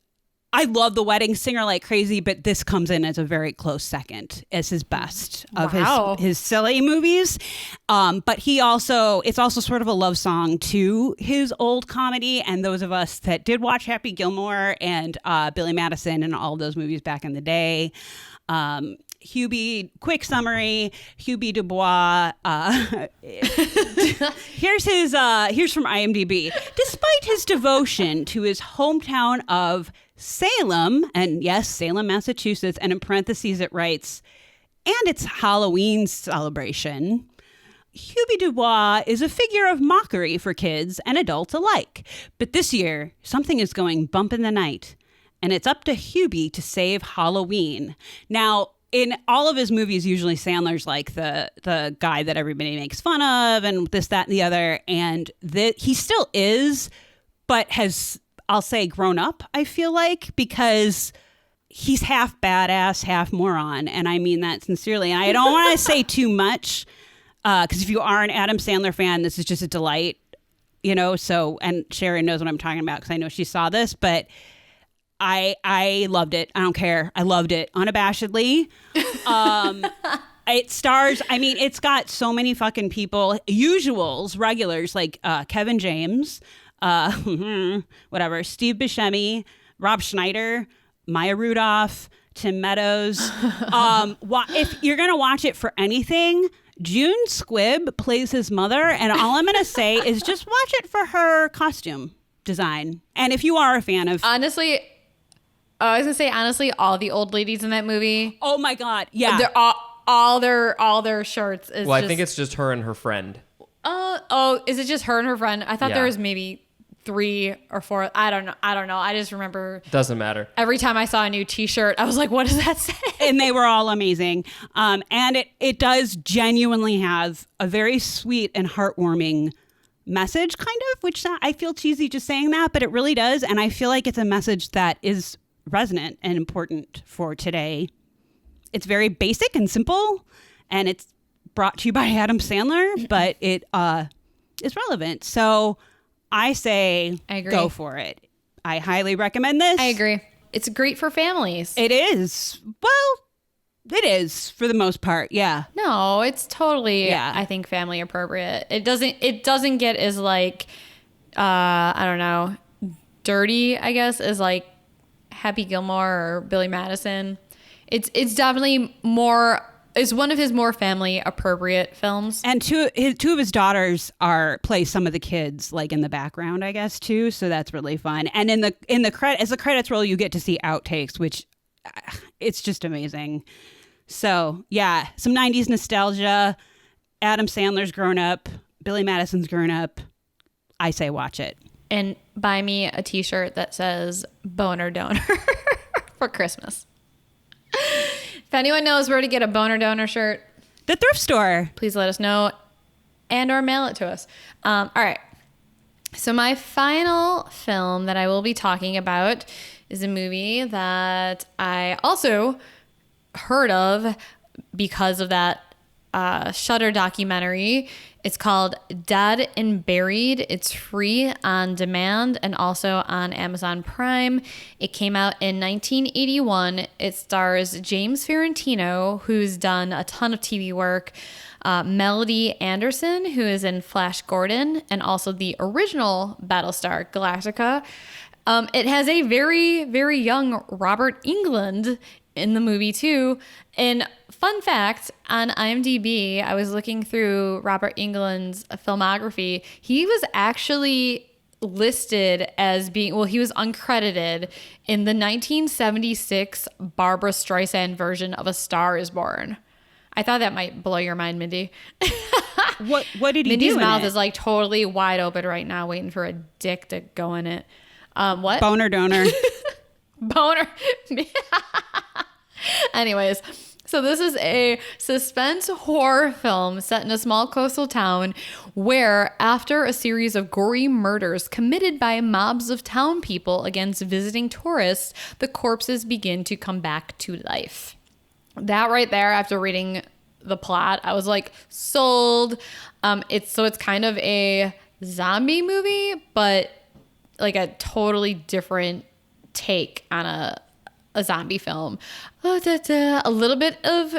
I love The Wedding Singer like crazy, but this comes in as a very close second as his best of his silly movies. But it's also sort of a love song to his old comedy, and those of us that did watch Happy Gilmore and Billy Madison and all of those movies back in the day. Hubie, quick summary, Hubie Dubois, here's from IMDb. Despite his devotion to his hometown of Salem, and yes, Salem, Massachusetts, and in parentheses it writes, and its Halloween celebration, Hubie Dubois is a figure of mockery for kids and adults alike. But this year, something is going bump in the night, and it's up to Hubie to save Halloween. Now, in all of his movies, usually Sandler's like the guy that everybody makes fun of and this, that, and the other. And he still is, but has, I'll say, grown up, I feel like, because he's half badass, half moron. And I mean that sincerely. And I don't want to say too much, because if you are an Adam Sandler fan, this is just a delight, so, and Sharon knows what I'm talking about because I know she saw this, but I loved it. I don't care. I loved it unabashedly. It stars, it's got so many fucking people, regulars like Kevin James, whatever, Steve Buscemi, Rob Schneider, Maya Rudolph, Tim Meadows. If you're going to watch it for anything, June Squibb plays his mother, and all I'm going to say is just watch it for her costume design. And if you are a fan of... Honestly, I was gonna say, all the old ladies in that movie. Oh my God! Yeah, they're all their shirts. Is I think it's just her and her friend. Is it just her and her friend? I thought there was maybe 3 or 4. I don't know. I just remember. Doesn't matter. Every time I saw a new T-shirt, I was like, "What does that say?" And they were all amazing. And it does genuinely have a very sweet and heartwarming message, kind of, which I feel cheesy just saying that, but it really does. And I feel like it's a message that is resonant and important for today. It's very basic and simple, and it's brought to you by Adam Sandler, but it is relevant. So I say I agree. Go for it. I highly recommend this. I agree. It's great for families. It is. Well, it is for the most part. Yeah. No, it's totally, Yeah. I think, family appropriate. It doesn't get as like, I don't know, dirty, I guess, as like Happy Gilmore or Billy Madison. It's definitely more, it's one of his more family appropriate films. And two of his daughters play some of the kids like in the background, I guess, too. So that's really fun. And as the credits roll, you get to see outtakes, which it's just amazing. So yeah, some 90s nostalgia. Adam Sandler's grown up. Billy Madison's grown up. I say watch it. And buy me a t-shirt that says boner donor for Christmas. If anyone knows where to get a boner donor shirt, The thrift store. please let us know and or mail it to us. All right. So my final film that I will be talking about is a movie that I also heard of because of that Shudder documentary. It's called Dead and Buried. It's free on demand and also on Amazon Prime. It came out in 1981. It stars James Fiorentino, who's done a ton of TV work, Melody Anderson, who is in Flash Gordon, and also the original Battlestar Galactica. It has a very, very young Robert Englund in the movie too. And fun fact, on IMDb, I was looking through Robert Englund's filmography. He was actually listed as being, well, he was uncredited in the 1976 Barbra Streisand version of A Star is Born. I thought that might blow your mind, Mindy. What did he Mindy's do? mouth is like totally wide open right now, waiting for a dick to go in it. What? Boner donor. Boner. Anyways, so this is a suspense horror film set in a small coastal town where, after a series of gory murders committed by mobs of town people against visiting tourists, the corpses begin to come back to life. That right there, after reading the plot, I was like, sold. It's kind of a zombie movie, but like a totally different take on a zombie film. A little bit of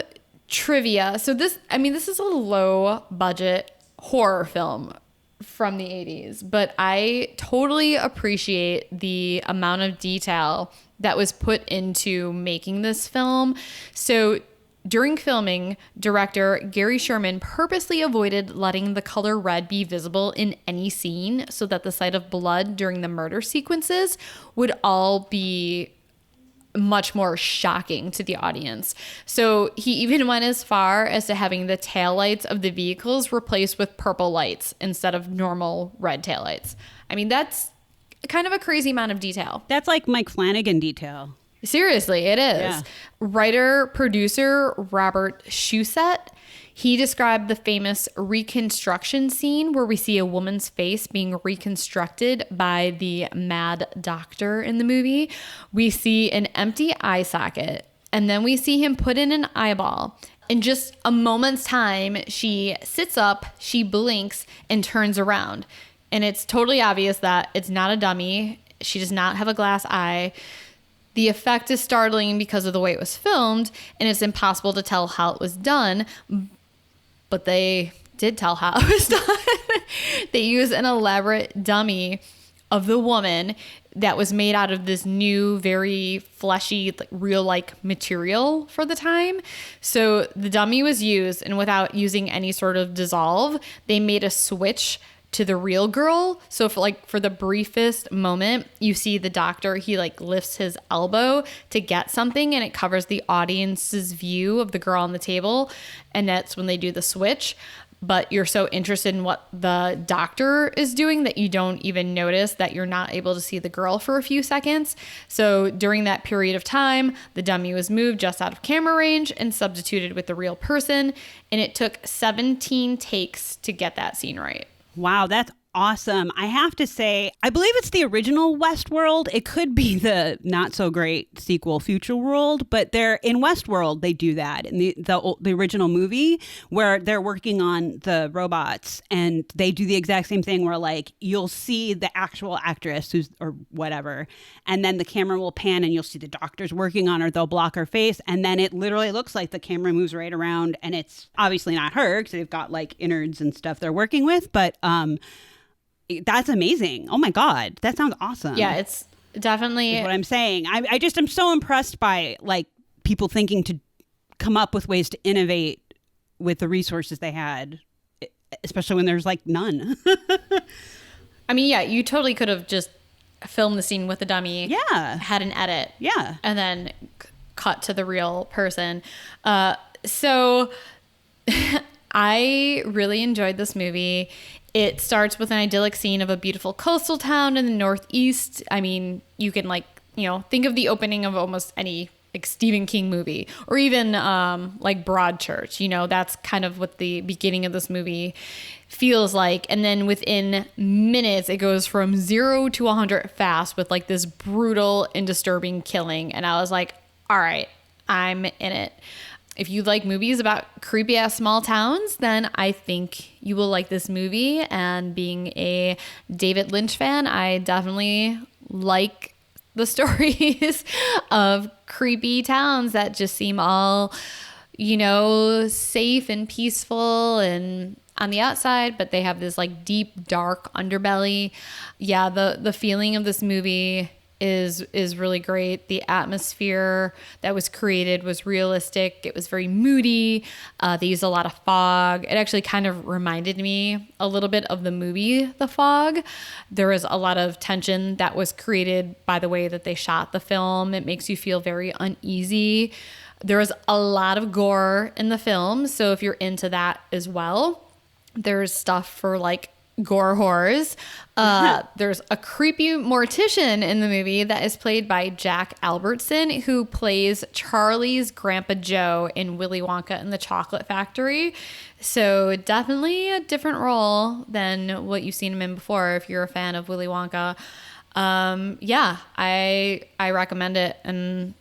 trivia. So this is a low budget horror film from the 80s, but I totally appreciate the amount of detail that was put into making this film. So during filming, director Gary Sherman purposely avoided letting the color red be visible in any scene so that the sight of blood during the murder sequences would all be much more shocking to the audience. So he even went as far as to having the taillights of the vehicles replaced with purple lights instead of normal red taillights. I mean, that's kind of a crazy amount of detail. That's like Mike Flanagan detail. Seriously, it is. Yeah. Writer-producer Robert Shusett, he described the famous reconstruction scene where we see a woman's face being reconstructed by the mad doctor in the movie. We see an empty eye socket, and then we see him put in an eyeball. In just a moment's time, she sits up, she blinks, and turns around. And it's totally obvious that it's not a dummy. She does not have a glass eye. The effect is startling because of the way it was filmed, and it's impossible to tell how it was done. But they did tell how it was done. They used an elaborate dummy of the woman that was made out of this new, very fleshy, real-like material for the time. So the dummy was used, and without using any sort of dissolve, they made a switch to the real girl. So for the briefest moment, you see the doctor, he lifts his elbow to get something, and it covers the audience's view of the girl on the table. And that's when they do the switch. But you're so interested in what the doctor is doing that you don't even notice that you're not able to see the girl for a few seconds. So during that period of time, the dummy was moved just out of camera range and substituted with the real person. And it took 17 takes to get that scene right. Wow, that's awesome. I have to say, I believe it's the original Westworld. It could be the not so great sequel, Future World, but they're in Westworld. They do that in the original movie where they're working on the robots, and they do the exact same thing where like you'll see the actual actress or whatever, and then the camera will pan and you'll see the doctors working on her. They'll block her face, and then it literally looks like the camera moves right around, and it's obviously not her because they've got like innards and stuff they're working with, but that's amazing. Oh my God. That sounds awesome. Yeah, it's definitely is what I'm saying. I just am so impressed by like people thinking to come up with ways to innovate with the resources they had, especially when there's like none. I mean, yeah, you totally could have just filmed the scene with a dummy. Yeah. Had an edit. Yeah. And then cut to the real person. So I really enjoyed this movie. It starts with an idyllic scene of a beautiful coastal town in the Northeast. I mean, you can think of the opening of almost any like Stephen King movie, or even like Broadchurch. That's kind of what the beginning of this movie feels like. And then within minutes, it goes from 0 to 100 fast with like this brutal and disturbing killing. And I was like, all right, I'm in it. If you like movies about creepy ass small towns, then I think you will like this movie. And being a David Lynch fan, I definitely like the stories of creepy towns that just seem all, safe and peaceful and on the outside, but they have this like deep, dark underbelly. Yeah, the feeling of this movie is really great. The atmosphere that was created was realistic. It was very moody. They used a lot of fog. It actually kind of reminded me a little bit of the movie The Fog. There was a lot of tension that was created by the way that they shot the film. It makes you feel very uneasy. There was a lot of gore in the film, so if you're into that as well, there's stuff for like gore horrors. There's a creepy mortician in the movie that is played by Jack Albertson, who plays Charlie's Grandpa Joe in Willy Wonka and the Chocolate Factory. So definitely a different role than what you've seen him in before if you're a fan of Willy Wonka. Yeah, I recommend it. And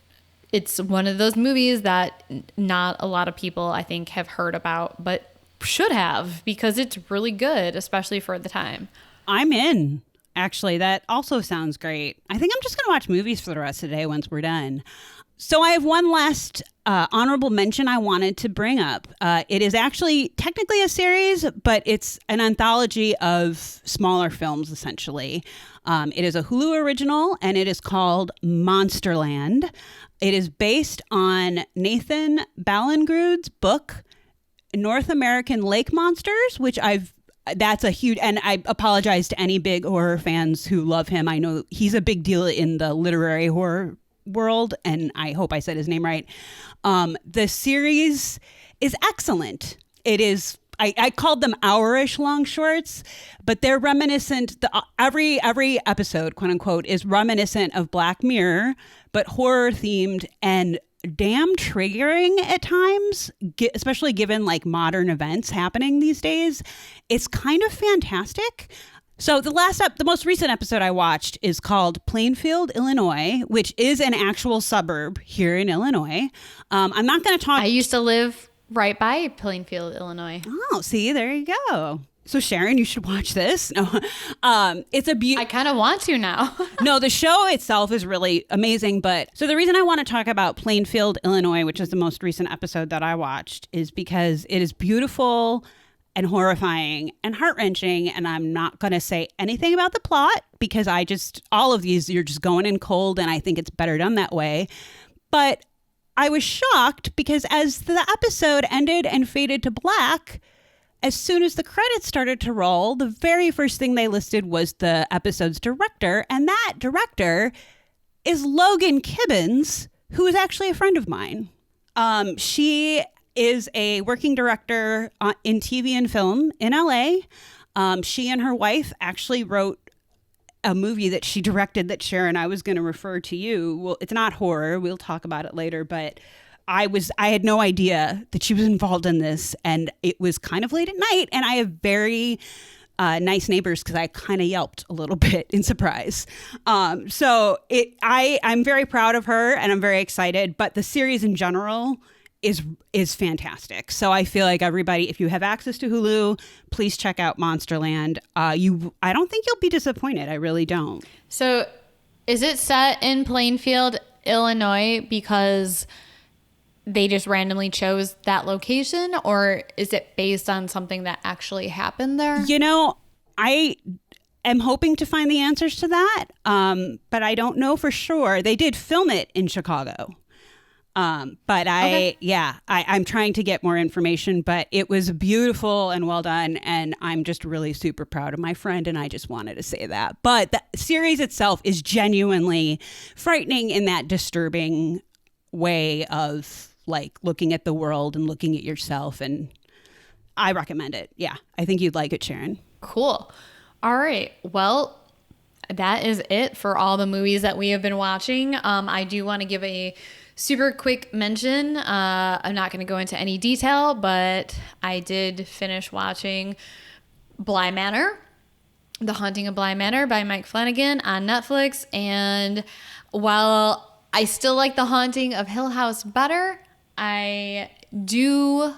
it's one of those movies that not a lot of people, I think, have heard about, but should have, because it's really good, especially for the time. I'm in. Actually, that also sounds great. I think I'm just going to watch movies for the rest of the day once we're done. So I have one last honorable mention I wanted to bring up. It is actually technically a series, but it's an anthology of smaller films, essentially. It is a Hulu original, and it is called Monsterland. It is based on Nathan Ballingrud's book, North American Lake Monsters, which that's a huge, and I apologize to any big horror fans who love him. I know he's a big deal in the literary horror world, and I hope I said his name right. The series is excellent. It is, I called them hour-ish long shorts, but they're reminiscent, every episode, quote unquote, is reminiscent of Black Mirror, but horror themed and damn triggering at times, especially given like modern events happening these days. It's kind of fantastic. So the most recent episode I watched is called Plainfield, Illinois, which is an actual suburb here in Illinois. I'm not going to talk. I used to live right by Plainfield, Illinois. Oh, see, there you go. So Sharon, you should watch this. No, it's a I kind of want to now. No, the show itself is really amazing. But so the reason I want to talk about Plainfield, Illinois, which is the most recent episode that I watched, is because it is beautiful and horrifying and heart-wrenching. And I'm not going to say anything about the plot because all of these, you're just going in cold, and I think it's better done that way. But I was shocked because as the episode ended and faded to black, as soon as the credits started to roll, the very first thing they listed was the episode's director, and that director is Logan Kibbens, who is actually a friend of mine. She is a working director in TV and film in LA. She and her wife actually wrote a movie that she directed that Sharon, I was going to refer to you. Well, it's not horror. We'll talk about it later, but I had no idea that she was involved in this, and it was kind of late at night, and I have very Nice Neighbors because I kind of yelped a little bit in surprise. So I'm very proud of her and I'm very excited. But the series in general is fantastic. So I feel like everybody, if you have access to Hulu, please check out Monsterland. I don't think you'll be disappointed. I really don't. So is it set in Plainfield, Illinois because they just randomly chose that location, or is it based on something that actually happened there? You know, I am hoping to find the answers to that, but I don't know for sure. They did film it in Chicago. But I'm trying to get more information, but it was beautiful and well done. And I'm just really super proud of my friend. And I just wanted to say that. But the series itself is genuinely frightening in that disturbing way of like looking at the world and looking at yourself. And I recommend it. Yeah. I think you'd like it, Sharon. Cool. All right. Well, that is it for all the movies that we have been watching. I do want to give a super quick mention. I'm not going to go into any detail, but I did finish watching Bly Manor, The Haunting of Bly Manor by Mike Flanagan on Netflix. And while I still like The Haunting of Hill House better, I do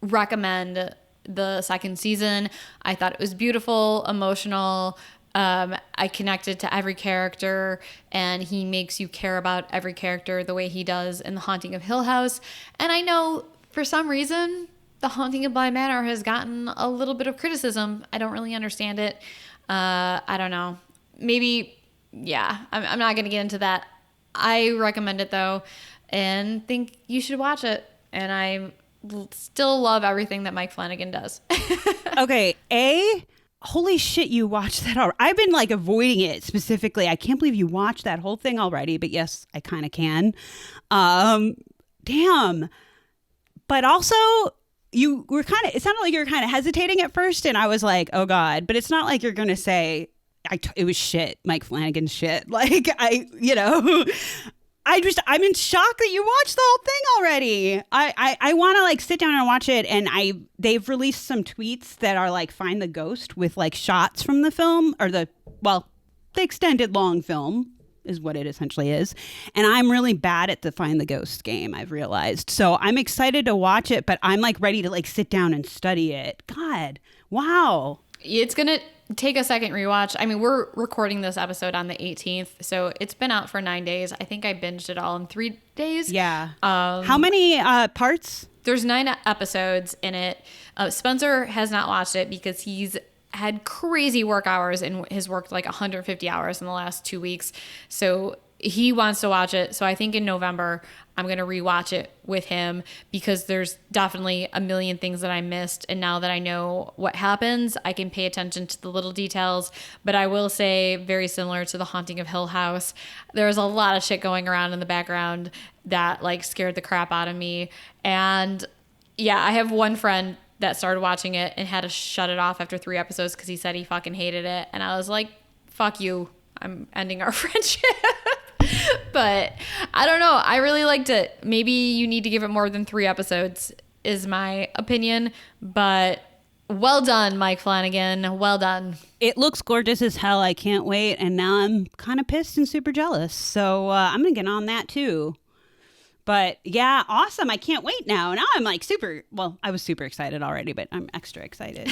recommend the second season. I thought it was beautiful, emotional. I connected to every character, and he makes you care about every character the way he does in The Haunting of Hill House. And I know for some reason The Haunting of Bly Manor has gotten a little bit of criticism. I don't really understand it. I don't know. Maybe, yeah, I'm not going to get into that. I recommend it though, and think you should watch it. And I still love everything that Mike Flanagan does. Okay, holy shit, you watched that already. I've been like avoiding it specifically. I can't believe you watched that whole thing already, but yes, I kind of can. Damn. But also, it sounded like you were kind of hesitating at first, and I was like, oh God, but it's not like you're going to say, it was shit, Mike Flanagan's shit. Like, I'm in shock that you watched the whole thing already. I want to like sit down and watch it. And they've released some tweets that are like Find the Ghost with like shots from the film or the extended long film is what it essentially is. And I'm really bad at the Find the Ghost game, I've realized. So I'm excited to watch it, but I'm like ready to like sit down and study it. God, wow. It's going to take a second rewatch. I mean, we're recording this episode on the 18th, so it's been out for 9 days. I think I binged it all in 3 days. Yeah. How many parts? There's 9 episodes in it. Spencer has not watched it because he's had crazy work hours and has worked like 150 hours in the last 2 weeks. So he wants to watch it. So I think in November, I'm going to rewatch it with him because there's definitely a million things that I missed. And now that I know what happens, I can pay attention to the little details. But I will say, very similar to The Haunting of Hill House, there's a lot of shit going around in the background that like scared the crap out of me. And yeah, I have one friend that started watching it and had to shut it off after 3 episodes because he said he fucking hated it. And I was like, fuck you. I'm ending our friendship. But I don't know. I really liked it. Maybe you need to give it more than 3 episodes is my opinion. But well done, Mike Flanagan. Well done. It looks gorgeous as hell. I can't wait. And now I'm kind of pissed and super jealous. So I'm going to get on that too. But yeah, awesome. I can't wait now. Now I'm like I was super excited already, but I'm extra excited.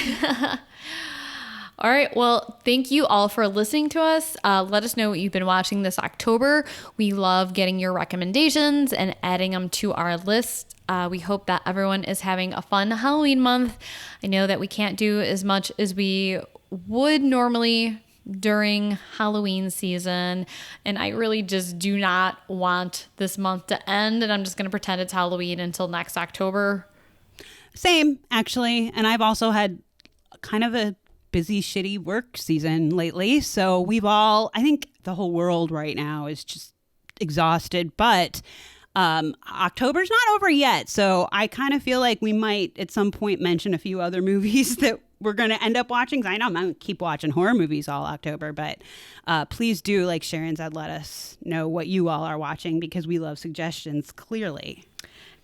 All right. Well, thank you all for listening to us. Let us know what you've been watching this October. We love getting your recommendations and adding them to our list. We hope that everyone is having a fun Halloween month. I know that we can't do as much as we would normally during Halloween season, and I really just do not want this month to end, and I'm just going to pretend it's Halloween until next October. Same, actually. And I've also had kind of a busy, shitty work season lately. So I think the whole world right now is just exhausted, but October's not over yet. So I kind of feel like we might at some point mention a few other movies that we're going to end up watching. I know I'm going to keep watching horror movies all October, but please do, like Sharon said, let us know what you all are watching because we love suggestions, clearly.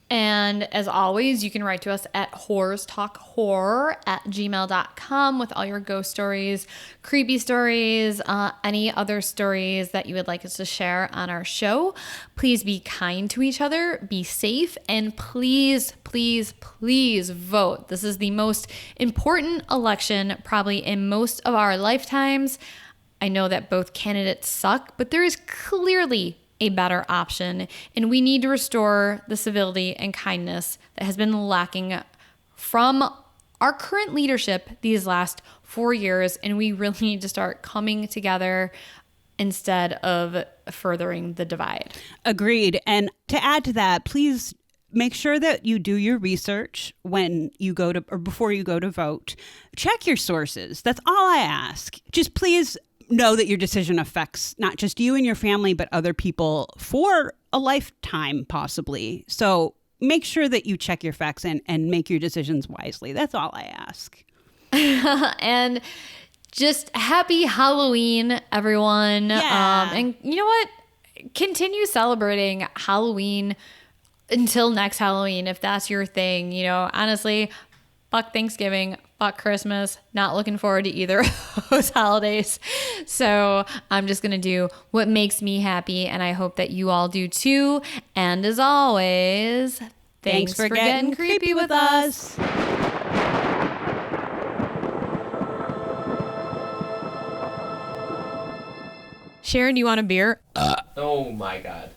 And as always, you can write to us at whorestalkhorror@gmail.com with all your ghost stories, creepy stories, any other stories that you would like us to share on our show. Please be kind to each other, be safe, and please, please, please vote. This is the most important election probably in most of our lifetimes. I know that both candidates suck, but there is clearly a better option, and we need to restore the civility and kindness that has been lacking from our current leadership these last 4 years, and we really need to start coming together instead of furthering the divide. Agreed. And to add to that, please make sure that you do your research when you go to, or before you go to vote. Check your sources. That's all I ask. Just please know that your decision affects not just you and your family, but other people for a lifetime, possibly. So make sure that you check your facts and make your decisions wisely. That's all I ask. And just happy Halloween, everyone. Yeah. And you know what? Continue celebrating Halloween until next Halloween, if that's your thing. You know, honestly, fuck Thanksgiving, fuck Christmas. Not looking forward to either of those holidays. So I'm just going to do what makes me happy, and I hope that you all do too. And as always, thanks for getting creepy with us. Sharon, do you want a beer? Oh my God.